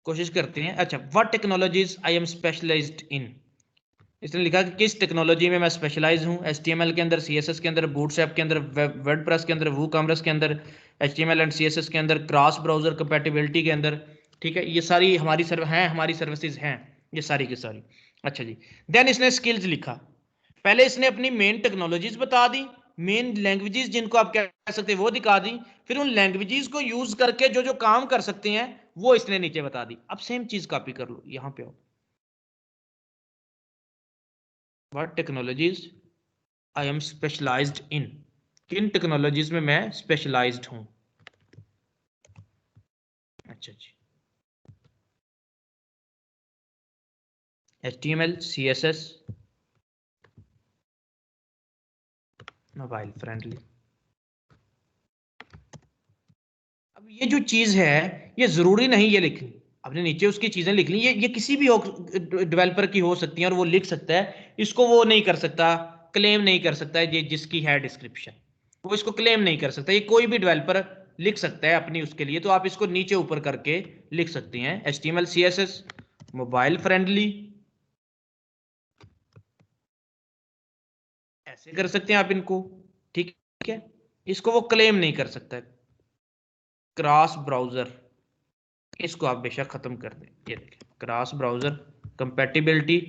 कोशिश करते हैं। अच्छा, what technologies I am specialised in, इसने लिखा कि किस टेक्नोलॉजी में मैं स्पेशलाइज हूँ, HTML के अंदर, CSS के अंदर, बूटस्ट्रैप के अंदर, वर्डप्रेस के अंदर, वूकॉमर्स के अंदर, HTML एंड CSS के अंदर, क्रॉस ब्राउजर कंपैटिबिलिटी के अंदर, ठीक है। ये सारी हमारी हमारी सर्विसेज हैं, ये सारी की सारी। अच्छा जी, देन इसने स्किल्स लिखा। पहले इसने अपनी मेन टेक्नोलॉजीज बता दी, मेन लैंग्वेजेस जिनको आप कह सकते हैं वो दिखा दी, फिर उन लैंग्वेजेस को यूज करके जो जो काम कर सकते हैं वो इसने नीचे बता दी। अब सेम चीज कॉपी कर लो, यहाँ पे आओ, what technologies I am specialised in, किन टेक्नोलॉजीज में मैं स्पेशलाइज्ड हूं। अच्छा जी, HTML CSS मोबाइल फ्रेंडली। अब ये जो चीज है ये जरूरी नहीं ये लिखनी, आपने नीचे उसकी चीजें लिख ली, ये किसी भी डेवलपर की हो सकती है और वो लिख सकता है, इसको वो नहीं कर सकता, क्लेम नहीं कर सकता है, ये जिसकी है डिस्क्रिप्शन वो इसको क्लेम नहीं कर सकता, ये कोई भी डेवलपर लिख सकता है अपनी उसके लिए। तो आप इसको नीचे ऊपर करके लिख सकते हैं HTML CSS मोबाइल फ्रेंडली, ऐसे कर सकते हैं आप इनको, ठीक है। इसको वो क्लेम नहीं कर सकता। क्रॉस ब्राउजर, इसको आप बेशक खत्म कर दें, ये देखें cross browser compatibility,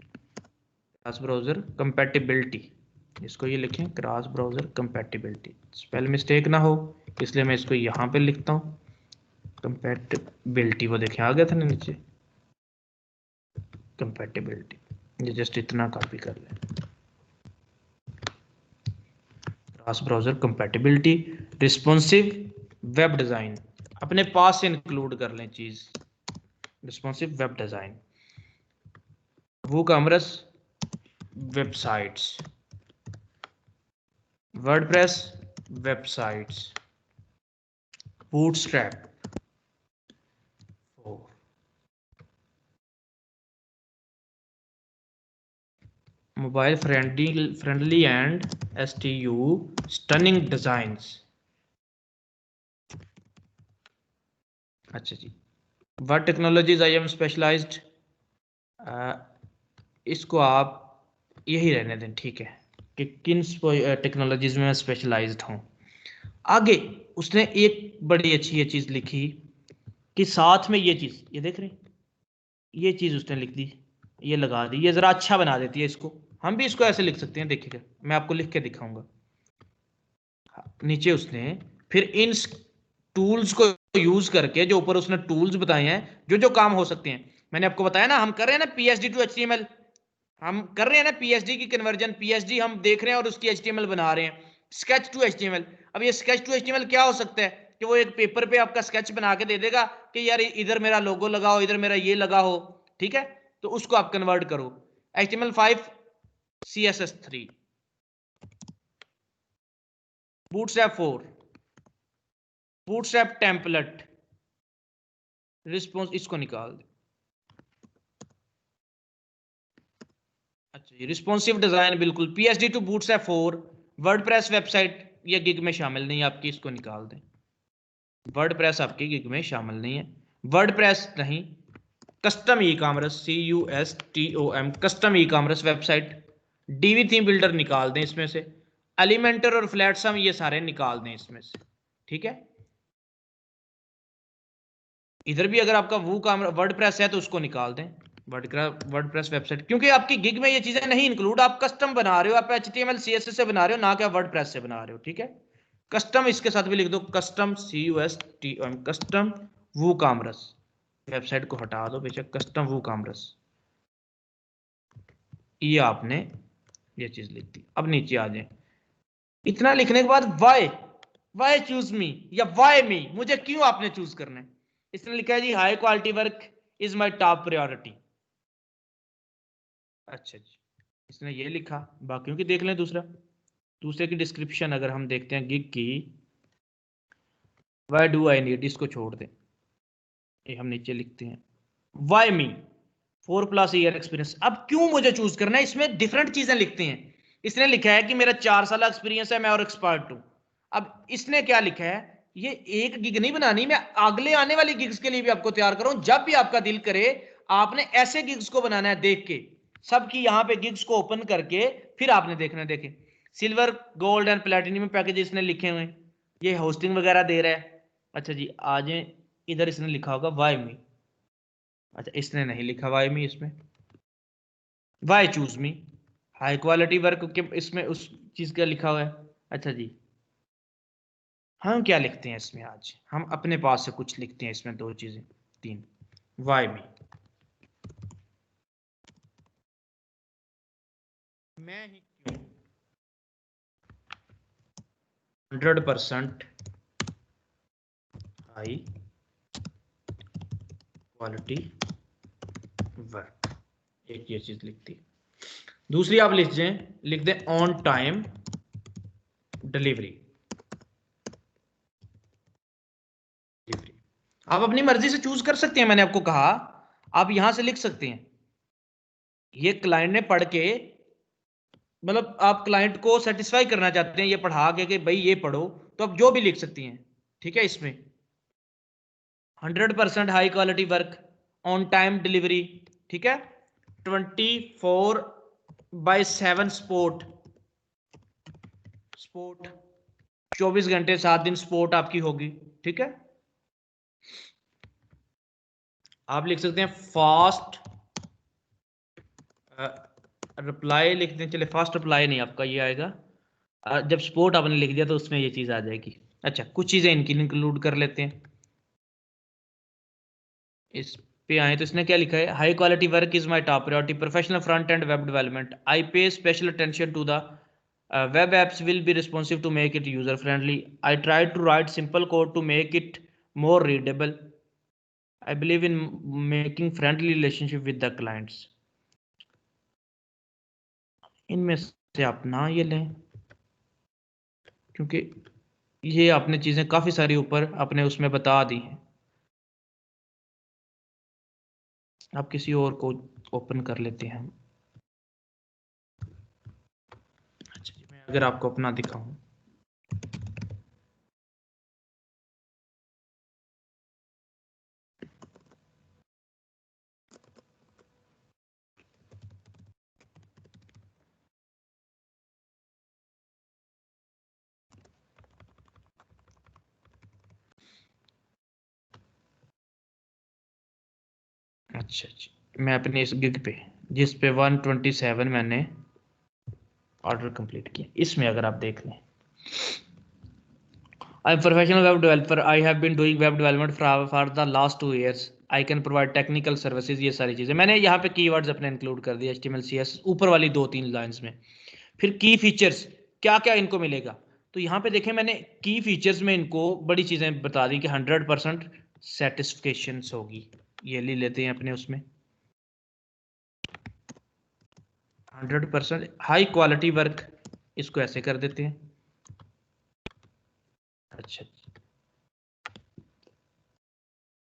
cross browser compatibility, इसको ये लिखें cross browser compatibility, spell mistake ना हो इसलिए मैं इसको यहाँ पे लिखता हूँ कंपैटिबिलिटी। वो देखें आ गया था ना नीचे कंपैटिबिलिटी, ये जस्ट इतना कॉपी कर लें, cross browser compatibility, responsive web design अपने पास से इंक्लूड कर लें चीज, responsive web design, WooCommerce websites, WordPress websites, bootstrap 4, mobile friendly and STU stunning designs. अच्छा जी, what technologies I am specialised, इसको आप यही रहने दें, ठीक है, कि किन टेक्नोलॉजीज में मैं स्पेशलाइज्ड हूँ। आगे उसने एक बड़ी अच्छी ये चीज़ लिखी कि साथ में ये चीज़, ये देख रहे हैं, ये चीज़ उसने लिख दी, ये लगा दी, ये ज़रा अच्छा बना देती है इसको। हम भी इसको ऐसे लिख सकते हैं, देखिएगा मैं आपको लिख के दिखाऊंगा। नीचे उसने फिर इन टूल्स को यूज करके, जो ऊपर उसने टूल्स बताए हैं, जो जो काम हो सकते हैं, मैंने आपको बताया ना, हम कर रहे हैं ना PSD टू HTML, हम कर रहे हैं ना PSD की कन्वर्जन, PSD हम देख रहे हैं और उसकी HTML बना रहे हैं, स्केच टू HTML। अब ये स्केच टू HTML क्या हो सकता है कि वो एक पेपर पे आपका स्केच बना के दे देगा कि यार इधर मेरा लोगो लगाओ, इधर मेरा ये लगा हो, ठीक है, तो उसको आप कन्वर्ट करो। HTML5 CSS3, bootstrap 4, bootstrap template, response, इसको निकाल दे। अच्छा, रिस्पॉन्सिव डिजाइन बिल्कुल, PSD to bootstrap 4, WordPress website ये गिग में शामिल नहीं है आपकी, इसको निकाल दें। वर्डप्रेस आपकी गिग में शामिल नहीं है, वर्डप्रेस नहीं। Custom e commerce, CUSTOM, custom e commerce website, DV theme builder निकाल दें इसमें से, एलिमेंटर और फ्लैटसम ये सारे निकाल दें इसमें से, ठीक है। इधर भी अगर आपका वो वर्डप्रेस है तो उसको निकाल दें, वर्डप्रेस वेबसाइट, क्योंकि आपकी गिग में ये चीजें नहीं इंक्लूड, आप कस्टम बना रहे हो, आप HTML CSS से बना रहे हो, ना कि वर्डप्रेस से बना रहे हो, ठीक है। कस्टम इसके साथ भी लिख दो, कस्टम CUSTOM, कस्टम वो कॉमर्स वेबसाइट को हटा दो बेशक, कस्टम वो कॉमर्स, ये आपने ये चीज लिख दी। अब नीचे आ जाए, इतना लिखने के बाद वाई चूज मी या वाई मी, मुझे क्यों आपने चूज करना है। इसने लिखा है जी high quality work is my top priority. अच्छा जी, इसने ये लिखा, बाकियों की देख लें। दूसरे की डिस्क्रिप्शन अगर हम देखते हैं गिग की, वाई डू आई नीड, इसको छोड़ दें, ये हम नीचे लिखते हैं वाई मी 4+ ईयर एक्सपीरियंस। अब क्यों मुझे चूज करना है, इसमें डिफरेंट चीजें लिखते हैं। इसने लिखा है कि मेरा 4 साल एक्सपीरियंस है, मैं और एक्सपर्ट हूं। अब इसने क्या लिखा है, ये एक गिग नहीं बनानी, मैं अगले आने वाली गिग्स के लिए भी आपको तैयार करूं। जब भी आपका दिल करे, आपने ऐसे गिग्स को बनाना है, देख के सबकी यहां पे गिग्स को ओपन करके फिर आपने देखना है। देखें, silver, gold and platinum package इसने लिखे हुए हैं, ये होस्टिंग वगैरह दे रहा है। अच्छा जी, आज इधर इसने लिखा होगा वाई मी, अच्छा इसने नहीं लिखा वाई मी, इसमें वाई चूज मी, हाई क्वालिटी वर्क के इसमें उस चीज का लिखा हुआ है। अच्छा जी, हम क्या लिखते हैं इसमें, आज हम अपने पास से कुछ लिखते हैं इसमें, 2 चीजें 3, वाई मी, मैं ही क्यों 100% हाई क्वालिटी वर्क, एक ये चीज लिखती। दूसरी आप लिख दें ऑन टाइम डिलीवरी। आप अपनी मर्जी से चूज कर सकते हैं, मैंने आपको कहा आप यहां से लिख सकते हैं। ये क्लाइंट ने पढ़ के, मतलब आप क्लाइंट को सेटिस्फाई करना चाहते हैं ये पढ़ा के कि भाई ये पढ़ो, तो आप जो भी लिख सकती हैं, ठीक है। इसमें 100% high quality work, on time delivery, ठीक है, 24/7 सपोर्ट, 24 घंटे 7 दिन सपोर्ट आपकी होगी, ठीक है। आप लिख सकते हैं फास्ट रिप्लाई, लिख दें, चले फास्ट रिप्लाई नहीं, आपका ये आएगा, जब सपोर्ट आपने लिख दिया तो उसमें ये चीज आ जाएगी। अच्छा, कुछ चीजें इनकी इंक्लूड कर लेते हैं। इस पे आए तो इसने क्या लिखा है, high quality work is my top priority, professional front end web development, I pay special attention to the web apps will be responsive to make it user friendly. I tried to write simple code to make it more readable. I believe in making friendly relationship with the clients. इनमें से आप ना ये लें, क्योंकि ये आपने चीजें काफी सारी ऊपर अपने उसमें बता दी हैं। आप किसी और को ओपन कर लेते हैं। अच्छा जी, मैं अगर आपको अपना दिखाऊं, अच्छा जी, मैं अपने इस गिग पे जिस पे 127 मैंने ऑर्डर कंप्लीट किया, इसमें अगर आप देख लें, I am professional web developer, I have been doing web development for the last 2 years, I can provide technical services, ये सारी चीज़ें मैंने यहाँ पे कीवर्ड्स अपने इंक्लूड कर दिए HTML CSS ऊपर वाली 2-3 लाइंस में। फिर की फीचर्स क्या क्या इनको मिलेगा, तो यहाँ पे देखें मैंने की फीचर्स में इनको बड़ी चीज़ें बता दी कि 100% सेटिस्फिकेशन होगी। ये ले लेते हैं अपने उसमें 100% हाई क्वालिटी वर्क, इसको ऐसे कर देते हैं। अच्छा,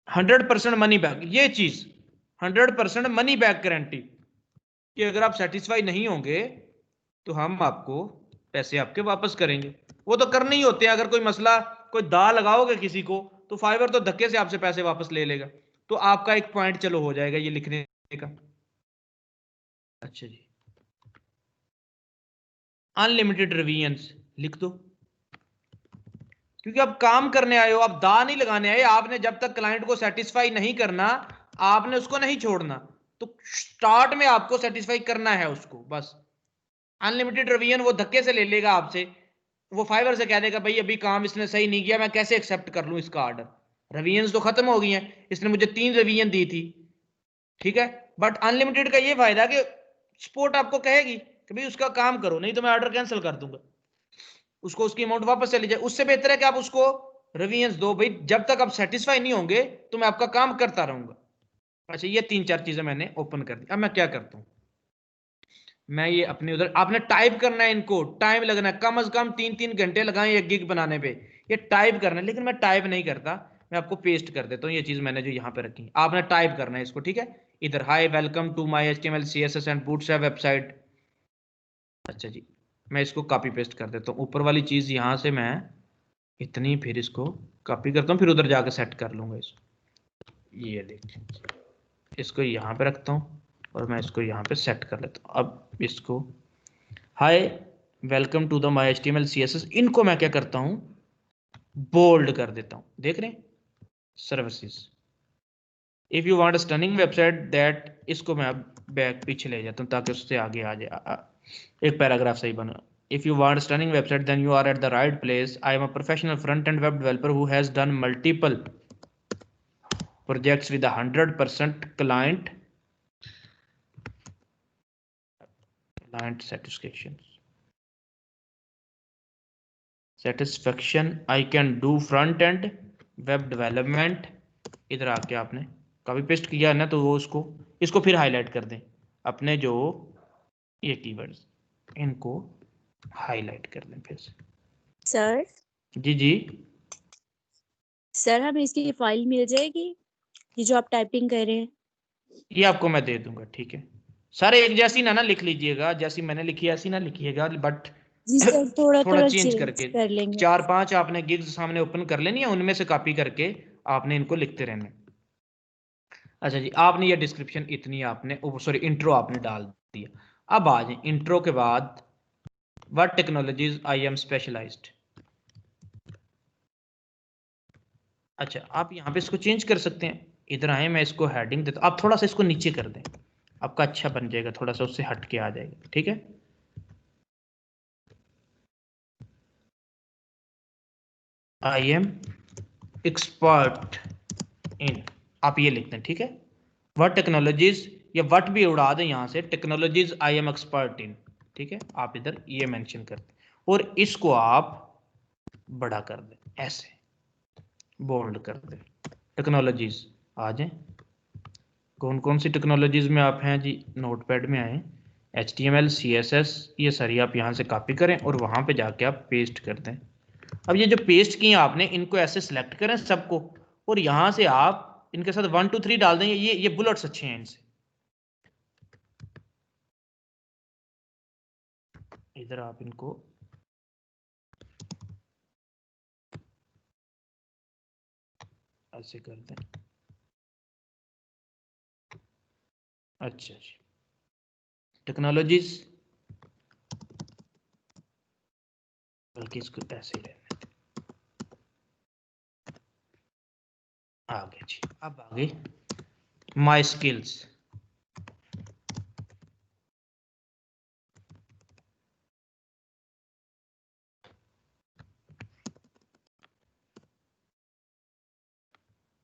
100% मनी बैक, ये चीज 100% मनी बैक गारंटी कि अगर आप सेटिस्फाई नहीं होंगे तो हम आपको पैसे आपके वापस करेंगे। वो तो करने ही होते हैं, अगर कोई मसला कोई दा लगाओगे किसी को तो फाइवर तो धक्के से आपसे पैसे वापस ले लेगा। तो आपका एक पॉइंट चलो हो जाएगा ये लिखने का। अच्छा जी, अनलिमिटेड रिवीजन्स लिख दो, क्योंकि आप काम करने आए हो, आप दा नहीं लगाने आए। आपने जब तक क्लाइंट को सेटिस्फाई नहीं करना आपने उसको नहीं छोड़ना, तो स्टार्ट में आपको सेटिस्फाई करना है उसको बस। अनलिमिटेड रिवीजन वो धक्के से ले लेगा आपसे, वो फाइवर से कह देगा भाई अभी काम इसने सही नहीं किया, मैं कैसे एक्सेप्ट कर लूं इसका ऑर्डर, रिवीजन तो खत्म हो गई हैं, इसने मुझे 3 रिवीजन दी थी, ठीक है। बट अनलिमिटेड का ये फायदा कि सपोर्ट आपको कहेगी कि भाई उसका काम करो, नहीं तो मैं ऑर्डर कैंसिल कर दूंगा, उसको उसकी अमाउंट वापस चली जाए। उससे बेहतर है कि आप उसको रिवीजन दो, भाई जब तक आप सेटिस्फाई नहीं होंगे तो मैं आपका काम करता रहूंगा। अच्छा, ये 3-4 चीजें मैंने ओपन कर दी। अब मैं क्या करता हूं, मैं ये अपने उधर, आपने टाइप करना है, इनको टाइम लगना है, कम से कम 3-3 घंटे लगाएं एक गिग बनाने पे, ये टाइप करना है। लेकिन मैं टाइप नहीं करता, मैं आपको पेस्ट कर देता हूँ ये चीज मैंने जो यहाँ पे रखी, आपने टाइप करना है इसको, ठीक है। इधर hi welcome to my HTML CSS and bootstrap website. अच्छा जी, मैं इसको कॉपी पेस्ट कर देता हूँ, ऊपर वाली चीज यहाँ से मैं इतनी फिर इसको कॉपी करता हूँ, फिर उधर जाकर सेट कर लूंगा इसको। ये देखिए, इसको यहाँ पे रखता हूँ और मैं इसको यहाँ पे सेट कर लेता हूँ। अब इसको hi welcome to the my HTML CSS, इनको मैं क्या करता हूँ बोल्ड कर देता हूँ, देख रहे हैं, services. If you want stunning website that, इसको मैं अब बैक पीछे ले जाता हूँ ताकि उससे आगे आ जाए, एक पैराग्राफ सही बना। If you want stunning website, then you are at the right place. I am a professional front-end web developer who has done multiple projects with 100% client satisfaction. I can do front-end web development. इधर आके आपने copy paste किया है ना, तो वो इसको फिर हाईलाइट कर दें, अपने जो ये कीवर्ड्स इनको हाईलाइट कर दें फिर से। सर जी जी, सर हमें इसकी फाइल मिल जाएगी, ये जो आप टाइपिंग कर रहे हैं? ये आपको मैं दे दूंगा, ठीक है। सारे एक जैसी ना लिख लीजिएगा, जैसी मैंने लिखी है ऐसी ना लिखिएगा, बट जी सर, थोड़ा थोड़ा थोड़ा चेंज चेंज करके कर लेंगे। 4-5 आपने गिग्स सामने ओपन कर लेनी है, उनमें से कॉपी करके आपने इनको लिखते रहना है। अच्छा जी, आपने ये डिस्क्रिप्शन इतनी आपने सॉरी इंट्रो आपने डाल दिया। अब आ जाए इंट्रो के बाद, what technologies I am specialized. अच्छा, आप यहाँ पे इसको चेंज कर सकते हैं, इधर आए, मैं इसको हेडिंग देता हूँ, आप थोड़ा सा इसको नीचे कर दें, आपका अच्छा बन जाएगा, थोड़ा सा उससे हट के आ जाएगा, ठीक है। आई एम एक्सपर्ट इन, आप ये लिखते हैं, ठीक है। व्हाट टेक्नोलॉजीज, या व्हाट भी उड़ा दें यहाँ से, technologies I M expert in, ठीक है। आप इधर ये मेंशन कर दें और इसको आप बड़ा कर दें, ऐसे बोल्ड कर दें, टेक्नोलॉजीज आ जाए। कौन कौन सी टेक्नोलॉजीज में आप हैं जी, नोटपैड में आए, HTML CSS, ये सारी आप यहाँ से कॉपी करें और वहाँ पे जाके आप पेस्ट कर दें। अब ये जो पेस्ट किए आपने, इनको ऐसे सिलेक्ट करें सबको, और यहां से आप इनके साथ 1 2 3 डाल देंगे। ये बुलेट्स अच्छे हैं इनसे। इधर आप इनको ऐसे कर दें। अच्छा जी, टेक्नोलॉजीज, बल्कि इसको ऐसे ही रहने दें। आगे जी, अब आगे माई स्किल्स।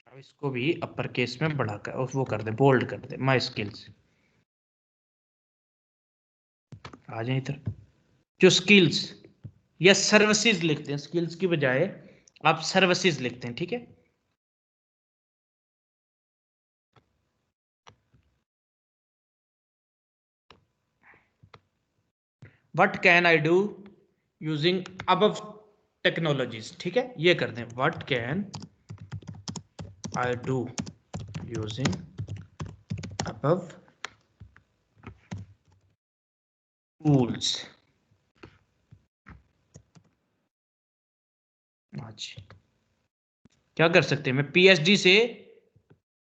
अब इसको भी अपर केस में बढ़ाकर और वो कर दे, बोल्ड कर दे, माई स्किल्स। आ जाए इधर, जो स्किल्स या सर्विसेज लिखते हैं, स्किल्स की बजाय आप सर्विसेज लिखते हैं, ठीक है। What can I do using above technologies, ठीक है, ये कर दें, what can I do using above tools. अच्छा, क्या कर सकते हैं, मैं पीएचडी से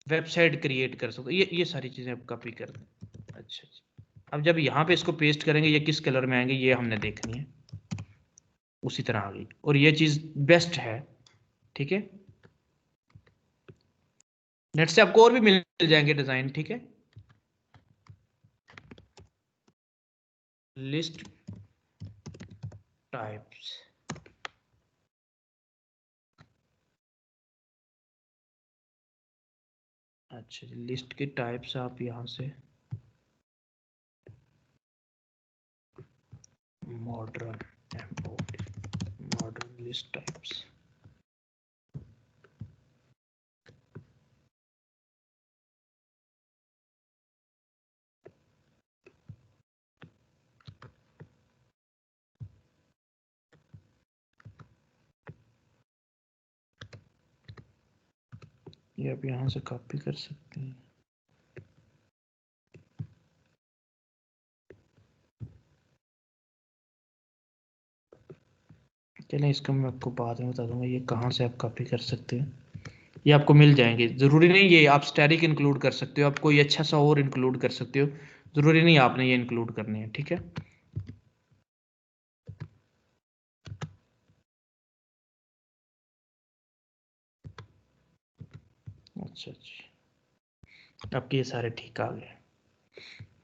वेबसाइट क्रिएट कर सकता हूँ। ये सारी चीजें आप कॉपी कर दें। अच्छा, अब जब यहाँ पे इसको पेस्ट करेंगे, ये किस कलर में आएंगे ये हमने देखनी है। उसी तरह आ गई, और ये चीज बेस्ट है, ठीक है। नेट से आपको और भी मिल जाएंगे डिजाइन, ठीक है। लिस्ट टाइप्स, अच्छा जी, लिस्ट के टाइप्स आप यहां से मॉडर्न लिस्ट टाइप्स, ये आप यहां से कॉपी कर सकते हैं। चलें, इसका मैं आपको बाद में बता दूंगा ये कहाँ से आप कॉपी कर सकते हैं। ये आपको मिल जाएंगे, ज़रूरी नहीं ये आप स्टैटिक इंक्लूड कर सकते हो, आप कोई अच्छा सा और इंक्लूड कर सकते हो, ज़रूरी नहीं आपने ये इंक्लूड करने हैं, ठीक है। अच्छा अच्छा, आपके ये सारे ठीक आ गए।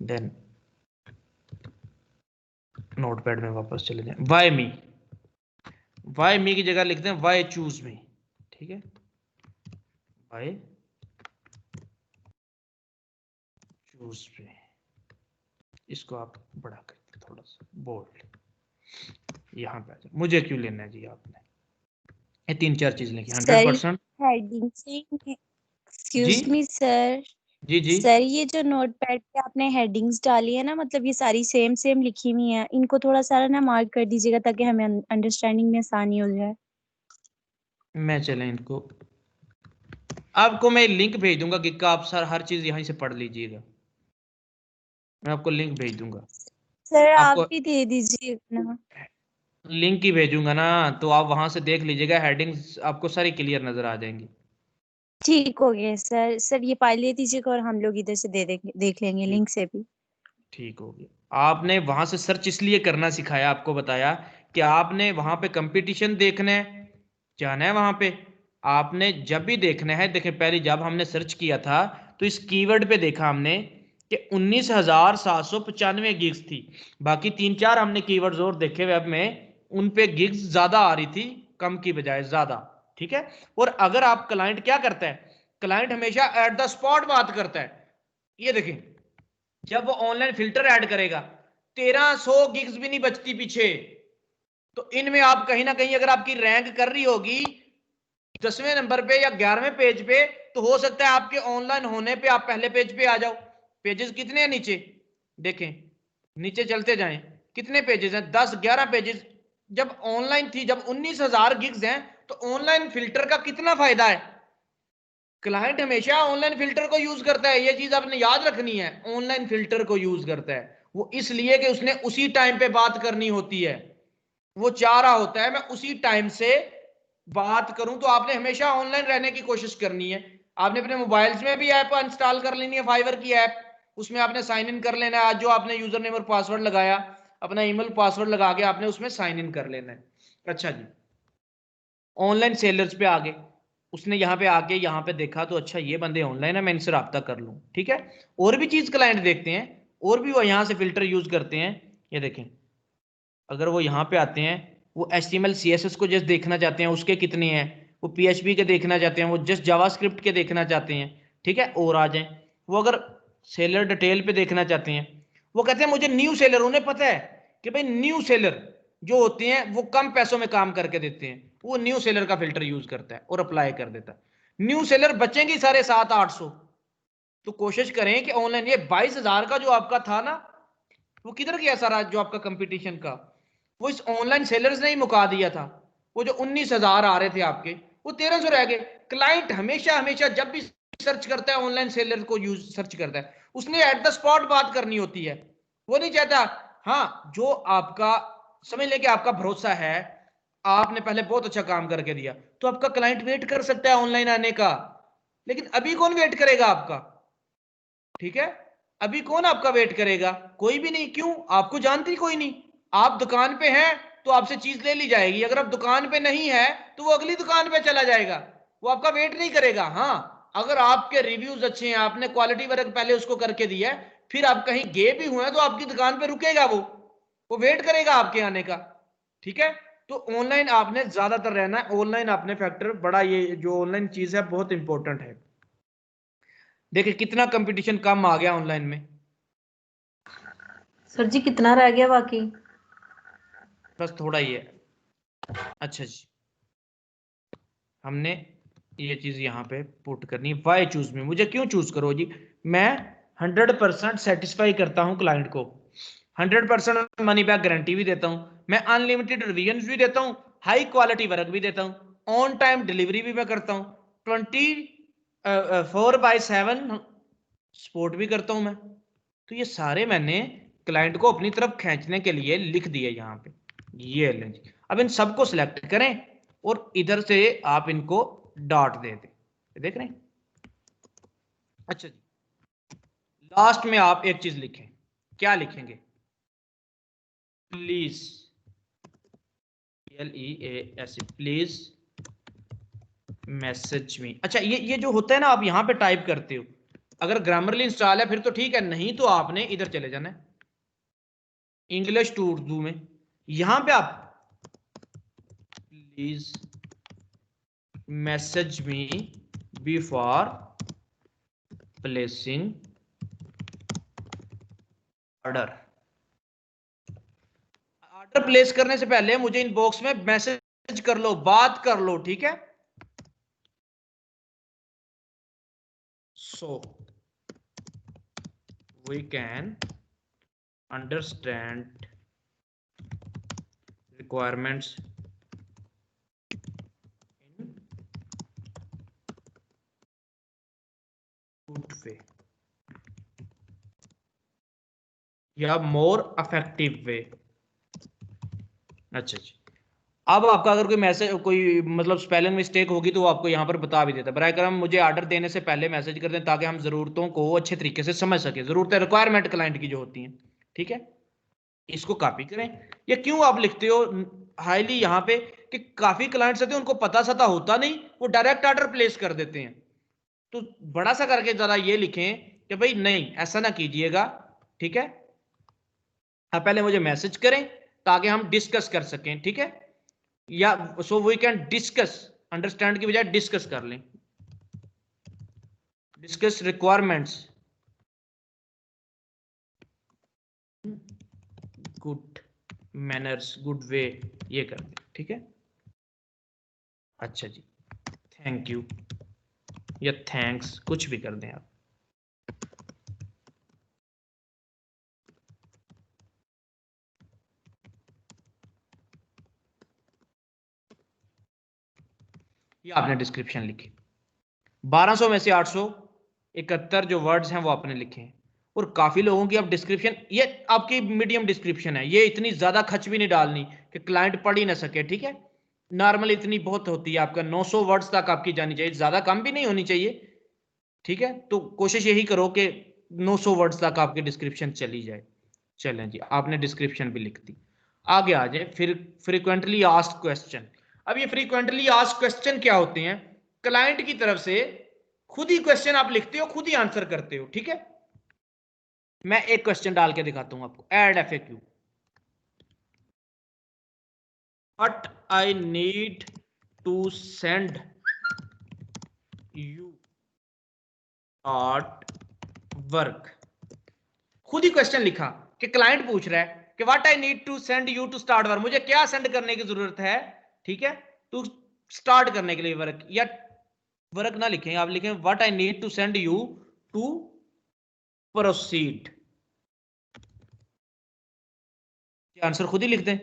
देन नोटपैड में वापस चले जाएं, वाई मी की जगह लिखते हैं वाई चूज मी, ठीक है। वाई चूज मी, इसको आप बड़ा कर थोड़ा सा बोल्ड, यहाँ पे आ जाए। मुझे क्यों लेना है जी आपने, ये 3 4 चीज लिखी, 100%। हेडिंग से जी एक्सक्यूज मी सर, जी सर ये जो नोटपैड पे आपने हेडिंग्स डाली है ना, मतलब ये सारी सेम सेम लिखी हुई है, इनको थोड़ा सारा ना मार्क कर दीजिएगा ताकि हमें अंडरस्टैंडिंग में आसानी हो जाए। मैं चले इनको, आपको मैं लिंक भेज दूंगा गिग का, आप सर हर चीज यहीं से पढ़ लीजिएगा। मैं आपको लिंक भेज दूंगा, सर आप आपको भी दे दीजिए ना। लिंक ही भेजूंगा ना, तो आप वहां से देख लीजिएगा, हेडिंग्स आपको सारी क्लियर नजर आ जाएंगी। ठीक हो गया सर, सर ये फाइल दे दीजिएगा और हम लोग इधर से देख लेंगे ठीक, लिंक से भी। ठीक हो गया। आपने वहां से सर्च इसलिए करना सिखाया, आपको बताया कि आपने वहां पे कंपटीशन देखना है, जाना है वहां पे। आपने जब भी देखना है, देखें पहले जब हमने सर्च किया था तो इस कीवर्ड पे देखा हमने कि 19,795 गिग्स थी। बाकी 3 4 हमने कीवर्ड्स और देखे वेब में, उन पे गिग्स ज्यादा आ रही थी कम की बजाय ज्यादा, ठीक है। और अगर आप क्लाइंट क्या करता है, क्लाइंट हमेशा एट द स्पॉट बात करता है। ये देखें, जब वो ऑनलाइन फिल्टर ऐड करेगा 1300 गिग्स भी नहीं बचती पीछे। तो इनमें आप कहीं ना कहीं अगर आपकी रैंक कर रही होगी 10वें नंबर पे या 11वें पेज पे, तो हो सकता है आपके ऑनलाइन होने पे आप पहले पेज पे आ जाओ। पेजेस कितने हैं नीचे, देखें नीचे चलते जाएं, कितने पेजेस हैं, 10 11 पेजेस जब ऑनलाइन थी, जब 19,000 गिग्स हैं, तो ऑनलाइन फिल्टर का कितना फायदा है? क्लाइंट हमेशा ऑनलाइन फिल्टर को यूज करता है, ये चीज आपने याद रखनी है। ऑनलाइन फिल्टर को यूज करता है वो इसलिए कि उसने उसी टाइम पे बात करनी होती है, वो चाह रहा होता है मैं उसी टाइम से बात करूं। तो आपने हमेशा ऑनलाइन रहने की कोशिश करनी है। आपने अपने मोबाइल्स में भी ऐप इंस्टॉल कर लेनी है, फाइवर की ऐप, उसमें आपने साइन इन कर लेना है। आज जो आपने यूजर नेम और पासवर्ड लगाया, अपना ईमेल पासवर्ड लगा के आपने उसमें साइन इन कर लेना है। अच्छा जी, ऑनलाइन सेलर्स पे आगे, उसने यहाँ पे आके यहाँ पे देखा तो अच्छा ये बंदे ऑनलाइन है, मैं इनसे रब्ता कर लूँ, ठीक है। और भी चीज क्लाइंट देखते हैं, और भी वो यहाँ से फिल्टर यूज करते हैं। ये देखें, अगर वो यहाँ पे आते हैं, वो HTML CSS को जस्ट देखना चाहते हैं उसके कितने हैं, वो PHP के देखना चाहते हैं, वो जस्ट जावास्क्रिप्ट के देखना चाहते हैं, ठीक है, और आ जाए। वो अगर सेलर डिटेल पे देखना चाहते हैं, वो कहते हैं मुझे न्यू सेलर, उन्हें पता है कि भाई न्यू सेलर जो होते हैं वो कम पैसों में काम करके देते हैं, वो न्यू सेलर का फिल्टर यूज करता है और अप्लाई कर देता है। न्यू सेलर बचेंगे साढ़े 700-800। तो कोशिश करें कि ऑनलाइन ये 22,000 का जो आपका था ना, वो किधर गया सारा जो आपका कंपटीशन का, वो इस ऑनलाइन सेलर्स ने ही मुका दिया था। वो जो 19,000 आ रहे थे आपके, वो 1,300 रह गए। क्लाइंट हमेशा हमेशा जब भी सर्च करता है, ऑनलाइन सेलर को यूज सर्च करता है, उसने एट द स्पॉट बात करनी होती है। वो नहीं चाहता, हाँ जो आपका समझ लें कि आपका भरोसा है, आपने पहले बहुत अच्छा काम करके दिया, तो आपका क्लाइंट वेट कर सकता है ऑनलाइन आने का। लेकिन अभी कौन वेट करेगा आपका? ठीक है, अभी कौन आपका वेट करेगा? कोई भी नहीं। क्यों? आपको जानती कोई नहीं। आप दुकान पे हैं तो आपसे चीज ले ली जाएगी, अगर आप दुकान पे नहीं है तो वो अगली दुकान पे चला जाएगा, वो आपका वेट नहीं करेगा। हाँ, अगर आपके रिव्यूज अच्छे हैं, आपने क्वालिटी वर्क पहले उसको करके दिया है, फिर आप कहीं गए भी हुए हैं तो आपकी दुकान पे रुकेगा, वो वेट करेगा आपके आने का। ठीक है, तो ऑनलाइन आपने ज्यादातर रहना है, ऑनलाइन आपने फैक्टर बड़ा, ये जो ऑनलाइन चीज है बहुत इंपॉर्टेंट है। देखिए कितना कंपटीशन कम आ गया ऑनलाइन में। सर जी कितना रह गया बाकी? बस थोड़ा ही है। अच्छा जी, हमने ये चीज यहाँ पे पुट करनी है। वाई चूज में, मुझे क्यों चूज करो जी? मैं 100% सेटिस्फाई करता हूँ क्लाइंट को, 100% मनी बैक गारंटी भी देता हूँ, मैं अनलिमिटेड रिवीजन भी देता हूँ, हाई क्वालिटी वर्क भी देता हूँ, ऑन टाइम डिलीवरी भी मैं करता हूँ, 24/7 सपोर्ट भी करता हूँ मैं। तो ये सारे मैंने क्लाइंट को अपनी तरफ खींचने के लिए लिख दिए यहाँ पे। ये लें जी, अब इन सबको सिलेक्ट करें और इधर से आप इनको डॉट दे दें, देख रहे हैं। अच्छा जी, लास्ट में आप एक चीज लिखें, क्या लिखेंगे? Please, PLEAS, please message me. अच्छा, ये जो होता है ना, आप यहां पे टाइप करते हो, अगर ग्रामरली इंस्टॉल है फिर तो ठीक है, नहीं तो आपने इधर चले जाना है इंग्लिश टू उर्दू में। यहां पे आप please message me before placing order, order place करने से पहले मुझे इनबॉक्स में मैसेज कर लो, बात कर लो, ठीक है। So we can understand requirements in good way या मोर इफेक्टिव वे। अच्छा जी, अब आपका अगर कोई मैसेज, कोई मतलब स्पेलिंग मिस्टेक होगी तो वो आपको यहाँ पर बता भी देता है। बराए करम मुझे ऑर्डर देने से पहले मैसेज कर दें ताकि हम ज़रूरतों को अच्छे तरीके से समझ सकें, ज़रूरतें रिक्वायरमेंट क्लाइंट की जो होती हैं, ठीक है। इसको कॉपी करें। ये क्यों आप लिखते हो हाईली यहाँ पे कि काफ़ी क्लाइंट्स होते हैं उनको पता सता होता नहीं, वो डायरेक्ट ऑर्डर प्लेस कर देते हैं। तो बड़ा सा करके ज़रा ये लिखें कि भाई नहीं, ऐसा ना कीजिएगा, ठीक है। आप पहले मुझे मैसेज करें ताकि हम डिस्कस कर सकें, ठीक है, या so we can discuss, understand की बजाय डिस्कस कर लें, discuss requirements good manners, good way, ये कर दें, ठीक है। अच्छा जी, थैंक यू या थैंक्स, कुछ भी कर दें आप। ये आपने डिस्क्रिप्शन लिखी। 1200 में से 871 जो वर्ड्स हैं वो आपने लिखे हैं। और काफी लोगों की अब डिस्क्रिप्शन, ये आपकी मीडियम डिस्क्रिप्शन है, ये इतनी ज्यादा खच भी नहीं डालनी कि क्लाइंट पढ़ ही ना सके, ठीक है। नॉर्मल इतनी बहुत होती है, आपका 900 वर्ड्स तक आपकी जानी चाहिए, ज्यादा कम भी नहीं होनी चाहिए, ठीक है। तो कोशिश यही करो कि 900 वर्ड्स तक आपकी डिस्क्रिप्शन चली जाए। चलें जी, आपने डिस्क्रिप्शन भी लिख दी। आगे आ जाए फिर फ्रीक्वेंटली आस्क्ड क्वेश्चन। अब ये फ्रीक्वेंटली आस्क्ड क्वेश्चन क्या होते हैं? क्लाइंट की तरफ से खुद ही क्वेश्चन आप लिखते हो, खुद ही आंसर करते हो, ठीक है। मैं एक क्वेश्चन डाल के दिखाता हूं आपको, add FAQ। What I need to send you artwork. खुद ही क्वेश्चन लिखा कि क्लाइंट पूछ रहा है कि what I need to send you to start work, मुझे क्या सेंड करने की जरूरत है, ठीक है, टू स्टार्ट करने के लिए वर्क। या वर्क ना लिखें, आप लिखें what I need to send you to proceed. Answer खुद ही लिख दें,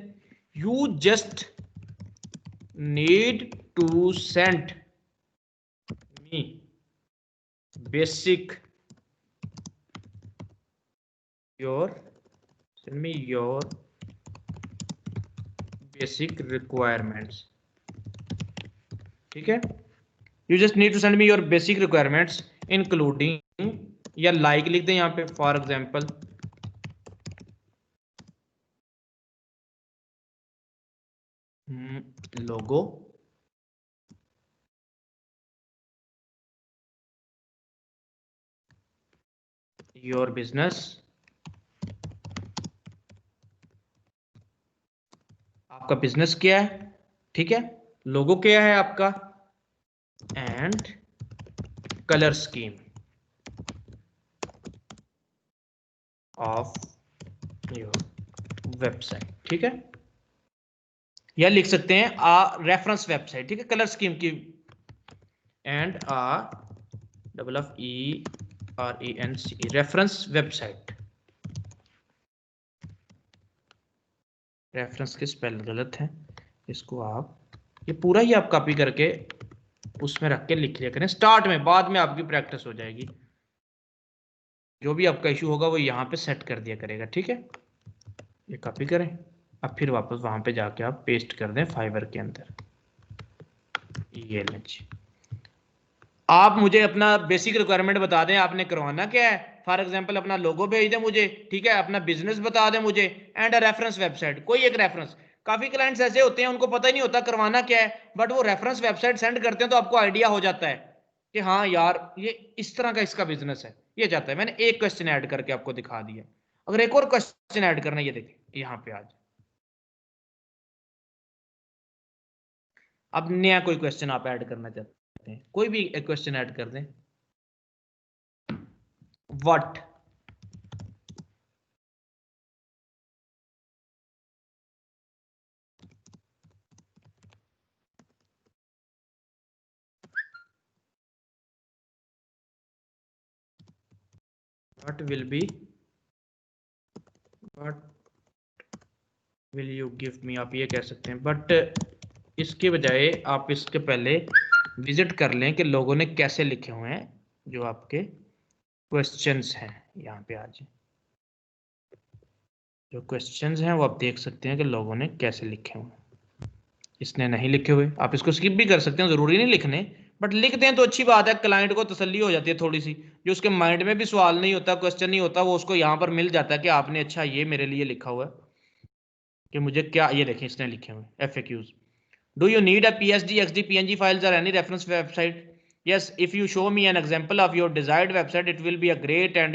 you just need to send me basic send me your basic requirements, ठीक है। you just need to send me your basic requirements including, या like लिख दें यहाँ पे, for example logo, your business, आपका बिजनेस क्या है, ठीक है, लोगो क्या है आपका, and colour scheme of your website, ठीक है। या लिख सकते हैं आ रेफरेंस वेबसाइट, ठीक है, कलर स्कीम की, and REFERENCE reference website. Reference के स्पेल गलत है, इसको आप ये पूरा ही आप कॉपी करके उसमें रख के लिख लिया करें स्टार्ट में, बाद में आपकी प्रैक्टिस हो जाएगी। जो भी आपका इशू होगा वो यहाँ पे सेट कर दिया करेगा, ठीक है। ये कॉपी करें, अब फिर वापस वहां पे जाके आप पेस्ट कर दें फाइवर के अंदर। ये लें जी, आप मुझे अपना बेसिक रिक्वायरमेंट बता दें, आपने करवाना क्या है। फॉर एग्जांपल अपना लोगो भेज दें मुझे, ठीक है, अपना बिजनेस बता दें मुझे, एंड रेफरेंस वेबसाइट, कोई एक रेफरेंस। काफी क्लाइंट्स ऐसे होते हैं उनको पता ही नहीं होता करवाना क्या है, बट वो रेफरेंस वेबसाइट सेंड करते हैं तो आपको आइडिया हो जाता है कि हाँ यार ये इस तरह का इसका बिजनेस है, ये चाहता है। मैंने एक क्वेश्चन ऐड करके आपको दिखा दिया। अगर एक और क्वेश्चन ऐड करना है, ये देखें यहाँ पे आज, अब नया कोई क्वेश्चन आप ऐड करना चाहते हैं, कोई भी एक क्वेश्चन ऐड कर दें। What will you give me, आप ये कह सकते हैं। बट इसके बजाय आप इसके पहले विजिट कर लें कि लोगों ने कैसे लिखे हुए हैं जो आपके क्वेश्चंस हैं। यहाँ पे आज जो क्वेश्चंस हैं वो आप देख सकते हैं कि लोगों ने कैसे लिखे हुए हैं। इसने नहीं लिखे हुए, आप इसको स्किप भी कर सकते हैं, जरूरी नहीं लिखने, बट लिख दें तो अच्छी बात है, क्लाइंट को तसल्ली हो जाती है थोड़ी सी। जो उसके माइंड में भी सवाल नहीं होता, क्वेश्चन नहीं होता, वो उसको यहाँ पर मिल जाता है कि आपने अच्छा ये मेरे लिए लिखा हुआ है कि मुझे क्या, ये देखें इसने लिखे हुए FAQs। Do you need a PSD, XD, PNG files or any reference website? Yes, if you show me an example of your desired website, it will be a great and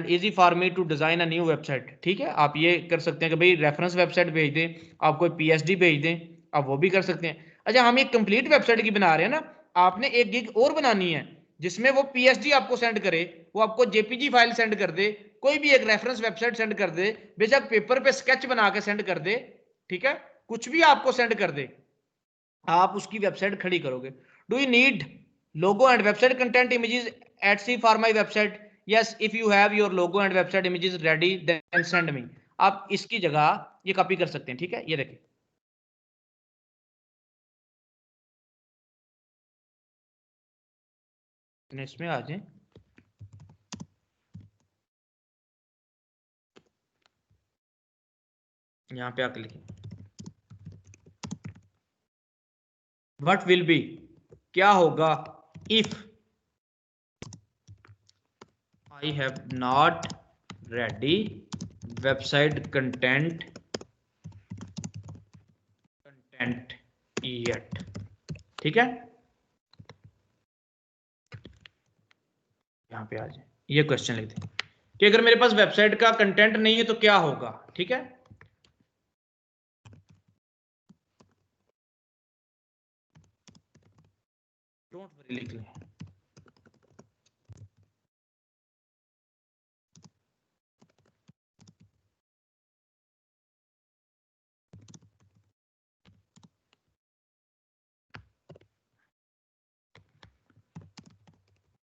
easy for me to design a new website. ठीक है, आप ये कर सकते हैं कि भाई reference website भेज दें, आप कोई PSD भेज दें, आप वो भी कर सकते हैं। अच्छा, हम एक कंप्लीट वेबसाइट की बना रहे हैं ना, आपने एक गिग और बनानी है जिसमें वो PSD आपको सेंड करे, वो आपको JPG फाइल सेंड कर दे, कोई भी एक रेफरेंस वेबसाइट सेंड कर दे, बेशक पेपर पे स्केच बना के सेंड कर दे, ठीक है, कुछ भी आपको सेंड कर दे, आप उसकी वेबसाइट खड़ी करोगे। Do you need logo and website content images @C for my website? Yes, if you have your logo and website images ready then send me. आप इसकी जगह ये कॉपी कर सकते हैं, ठीक है। ये देखिए इसमें आ जाए, यहाँ पे आके लिखें व्हाट विल बी, क्या होगा, if I have not ready website content yet. ठीक है, यहाँ पे आ जाए, ये क्वेश्चन लिख दें कि अगर मेरे पास वेबसाइट का कंटेंट नहीं है तो क्या होगा। ठीक है, डोंट वरी लिख लें।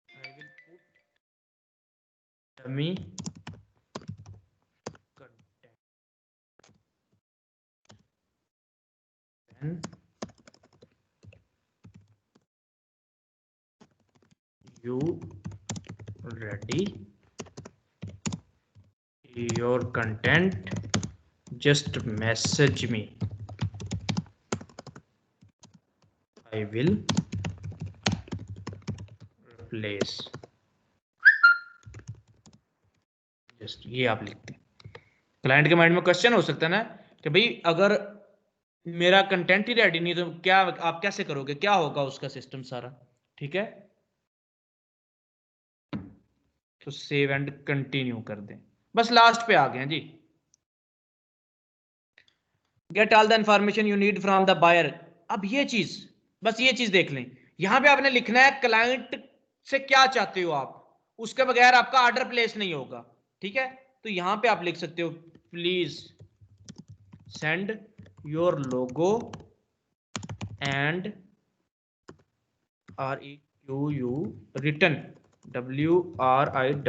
I will put dummy content when you ready your content just message me, I will replace। Just ये आप लिखते हैं। क्लाइंट के माइंड में क्वेश्चन हो सकता है ना कि भाई अगर मेरा कंटेंट ही रेडी नहीं तो क्या आप कैसे करोगे, क्या होगा उसका सिस्टम सारा। ठीक है, तो सेव एंड कंटिन्यू कर दें, बस लास्ट पे आ गए हैं जी। Get all the information you need from the buyer. अब ये चीज, बस ये चीज देख लें, यहां पे आपने लिखना है क्लाइंट से क्या चाहते हो आप, उसके बगैर आपका ऑर्डर प्लेस नहीं होगा। ठीक है, तो यहां पे आप लिख सकते हो please send your logo and REQU return WRITTEN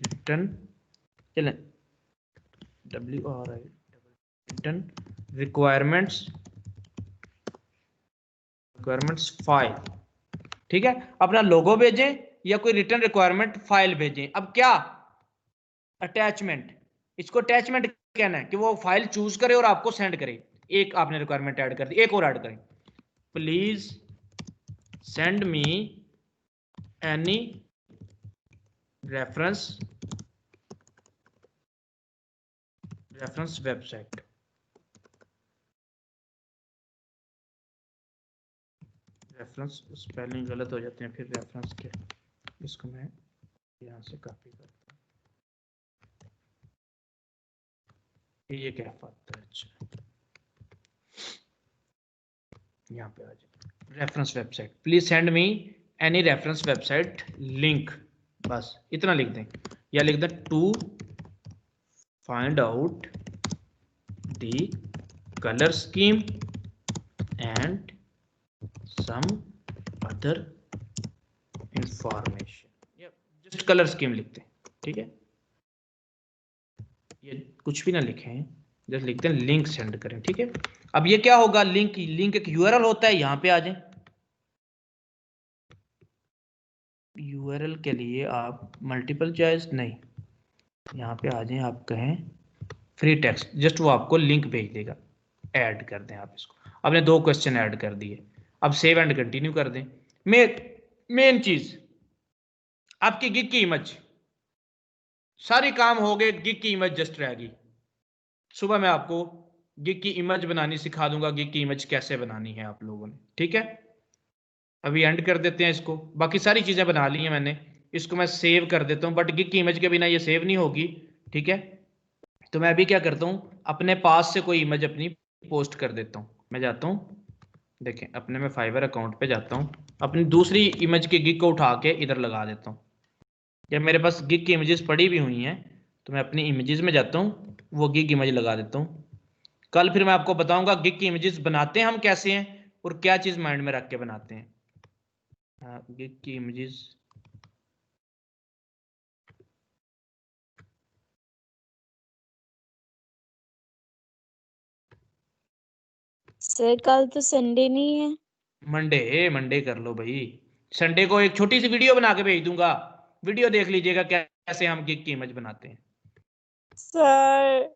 return, चलें WRI रिटर्न रिक्वायरमेंट्स फाइल। ठीक है, अपना लोगो भेजें या कोई रिटर्न रिक्वायरमेंट फाइल भेजें। अब क्या अटैचमेंट, इसको अटैचमेंट कहना है कि वो फाइल चूज करे और आपको सेंड करे। एक आपने रिक्वायरमेंट ऐड कर दी, एक और ऐड करें, please send me any reference website. Reference spelling गलत हो जाते हैं फिर रेफरेंस के, इसको मैं यहाँ से कॉपी करता हूँ, ये क्या बात है। अच्छा यहाँ पे आ जाए reference website, please send me any reference website link, बस इतना लिख दें, या लिख दें to find out the colour scheme and some other information, just colour scheme लिखते हैं। ठीक है, ये कुछ भी ना लिखें, जस्ट लिखते हैं लिंक सेंड करें। ठीक है, अब ये क्या होगा, लिंक एक यूआरएल होता है, यहां पे आ जाए, यूआरएल के लिए आप मल्टीपल चॉइस नहीं, यहाँ पे आ जाए, आप कहें फ्री टेक्स्ट, जस्ट वो आपको लिंक भेज देगा। ऐड कर दें आप इसको, आपने 2 क्वेश्चन ऐड कर दिए, अब सेव एंड कंटिन्यू कर दें। मेन चीज आपकी गिग की इमेज, सारे काम हो गए, गिग की इमेज जस्ट रहेगी। सुबह मैं आपको गिग की इमेज बनानी सिखा दूंगा, गिग की इमेज कैसे बनानी है आप लोगों ने। ठीक है, अभी एंड कर देते हैं इसको, बाकी सारी चीजें बना ली हैं मैंने, इसको मैं सेव कर देता हूं, बट गिग की इमेज के बिना ये सेव नहीं होगी। ठीक है, तो मैं अभी क्या करता हूं, अपने पास से कोई इमेज अपनी पोस्ट कर देता हूं। मैं जाता हूं, देखें अपने में फाइवर अकाउंट पे जाता हूं, अपनी दूसरी इमेज की गिग को उठा के इधर लगा देता हूं। जब मेरे पास गिग की इमेजेस पड़ी भी हुई हैं तो मैं अपनी इमेजेस में जाता हूं, वो गिग इमेज लगा देता हूं। कल फिर मैं आपको बताऊंगा गिग की इमेजेस बनाते हैं हम कैसे हैं और क्या चीज माइंड में रख के बनाते हैं। गिग की इमेजेस सर कल तो संडे नहीं है। मंडे कर लो भाई, संडे को एक छोटी सी वीडियो बना के भेज दूंगा, वीडियो देख लीजिएगा कैसे हम गिग की इमेज बनाते हैं। सर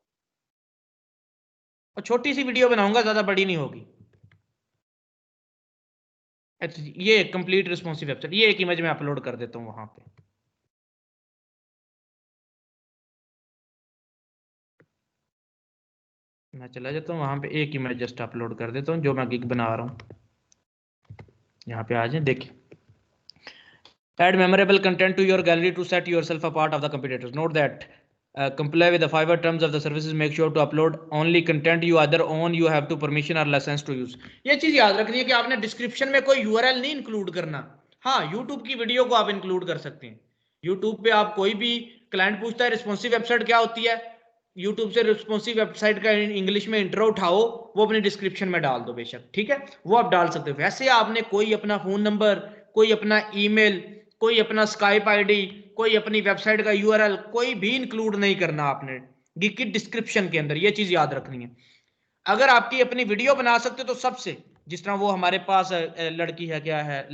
और छोटी सी वीडियो बनाऊंगा, ज्यादा बड़ी नहीं होगी। अच्छा जी, ये कंप्लीट रिस्पॉन्सिव वेबसाइट, ये एक इमेज में अपलोड कर देता हूँ वहां पे। मैं चला जाता हूँ वहां पे, एक इमेज जस्ट अपलोड कर देता हूँ जो मैं गिग बना रहा हूँ। यहाँ पे आ जाए, देखिए add memorable content to your gallery to set yourself apart of the competitors. Note that comply with the Fiverr terms of the services. Make sure to upload only content you either own, you have to permission or license to use. ये चीज याद रखनी है कि आपने description में कोई URL नहीं इंक्लूड करना। हाँ, YouTube की वीडियो को आप इंक्लूड कर सकते हैं। YouTube पे आप कोई भी क्लाइंट पूछता है रिस्पॉन्सिव वेबसाइट क्या होती है, YouTube से रिस्पॉन्सिव वेबसाइट का इंग्लिश में इंट्रो उठाओ, वो अपने डिस्क्रिप्शन में डाल दो बेशक, ठीक है, वो आप डाल सकते हो। वैसे आपने कोई अपना फोन नंबर, कोई अपना ईमेल, कोई अपना स्काइप आईडी, कोई अपनी वेबसाइट का यूआरएल, कोई भी इंक्लूड नहीं करना आपने गिग की डिस्क्रिप्शन के अंदर। ये चीज याद रखनी है। अगर आपकी अपनी वीडियो बना सकते हो तो सबसे, जिस तरह वो हमारे पास लड़की है, क्या है,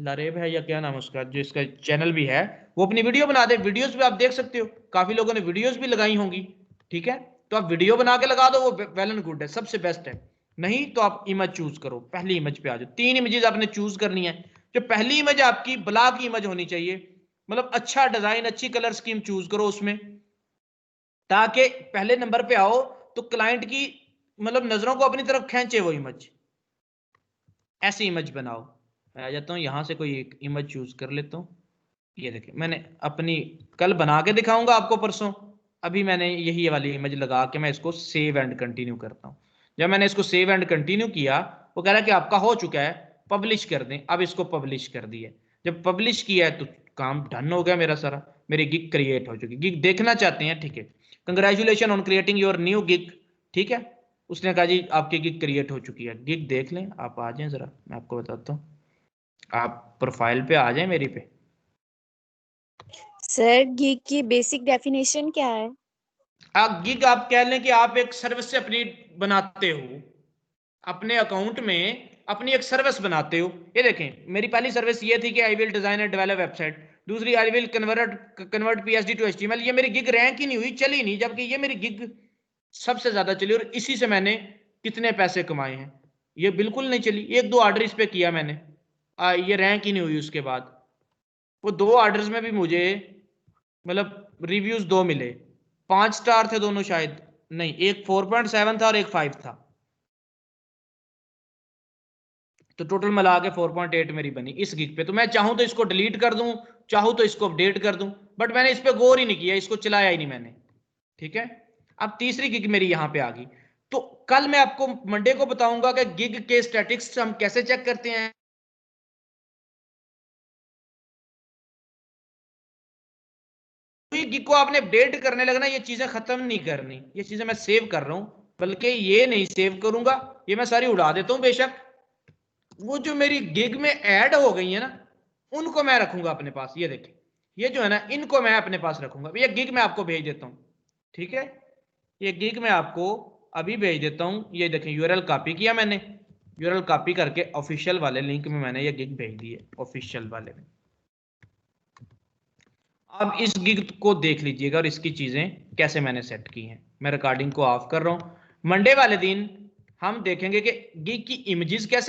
लरेब है या क्या नाम उसका, जो इसका चैनल भी है, वो अपनी वीडियो बना दे। वीडियोस भी आप देख सकते हो, काफी लोगों ने वीडियोस भी लगाई होंगी, ठीक है, तो आप वीडियो बना के लगा दो, वो वेल एंड गुड है, सबसे बेस्ट है। नहीं तो आप इमेज चूज करो, पहली इमेज पे आ जाओ। 3 इमेजेस आपने चूज करनी है। जो पहली इमेज आपकी ब्लॉक इमेज होनी चाहिए, मतलब अच्छा डिजाइन, अच्छी कलर स्कीम चूज करो उसमें, ताकि पहले नंबर पे आओ तो क्लाइंट की मतलब नजरों को अपनी तरफ खींचे वो इमेज। ऐसी इमेज बनाओ। मैं आ जाता हूँ यहाँ से, कोई एक इमेज चूज कर लेता हूँ। ये देखिए, मैंने अपनी कल बना के दिखाऊंगा आपको परसों, अभी मैंने यही वाली इमेज लगा के मैं इसको सेव एंड कंटिन्यू करता हूँ। जब मैंने इसको सेव एंड कंटिन्यू किया, वो कह रहा है कि आपका हो चुका है, पब्लिश कर दें। अब इसको पब्लिश कर दिया। जब पब्लिश किया है तो काम डन हो गया मेरा सारा, मेरी गिग क्रिएट हो चुकी। गिग देखना चाहते हैं, ठीक है, congratulation on creating your new gig, ठीक है। उसने कहा जी आपकी गिग क्रिएट हो चुकी है। गिग देख लें, आप आ जाएं जरा, मैं आपको बताता हूँ। आप प्रोफाइल पे आ जाएं मेरी पे। सर गिग की बेसिक डेफिनेशन क्या है? गिग आप कह लें कि आप एक सर्विस से अपनी बनाते हो, अपने अकाउंट में अपनी एक सर्विस बनाते हो। ये देखें, मेरी पहली सर्विस ये थी कि I will design and develop website. दूसरी I will convert PHD to HTML. ये मेरी गिग रैंक ही नहीं हुई, चली नहीं, जबकि ये मेरी गिग सबसे ज्यादा चली और इसी से मैंने कितने पैसे कमाए हैं। ये बिल्कुल नहीं चली। 1-2 ऑर्डर इस पे किया मैंने, ये रैंक ही नहीं हुई। उसके बाद वो 2 ऑर्डर्स में भी मुझे मतलब रिव्यूज 2 मिले, 5 स्टार थे दोनों शायद, नहीं, एक 4.7 था और एक 5 था, तो टोटल मिला के 4.8 मेरी बनी इस गिग पे। तो मैं चाहूं तो इसको डिलीट कर दूं, चाहूं तो इसको अपडेट कर दूं, बट मैंने इस पे गौर ही नहीं किया, इसको चलाया ही नहीं मैंने, ठीक है। अब तीसरी गिग मेरी यहां पे आ गई। तो कल मैं आपको मंडे को बताऊंगा कि गिग के स्टैटिक्स हम कैसे चेक करते हैं। गिग को आपने अपडेट करने लगना, ये चीजें खत्म नहीं करनी। ये चीजें मैं सेव कर रहा हूं, बल्कि ये नहीं सेव करूंगा, ये मैं सारी उड़ा देता हूं बेशक। वो जो मेरी गिग में ऐड हो गई है ना, उनको मैं रखूंगा अपने पास। ये देखिए, ये जो है ना, इनको मैं अपने पास रखूंगा। ये गिग मैं आपको भेज देता हूं, ठीक है, ये गिग मैं आपको अभी भेज देता हूं। ये देखें, यूआरएल कॉपी किया मैंने, यूआरएल कॉपी करके ऑफिशियल वाले लिंक में मैंने ये गिग भेज दी है, ऑफिशियल वाले में। अब इस गिग को देख लीजिएगा और इसकी चीजें कैसे मैंने सेट की हैं। मैं रिकॉर्डिंग को ऑफ कर रहा हूं। मंडे वाले दिन हम देखेंगे कि गिग की इमेजेस कैसे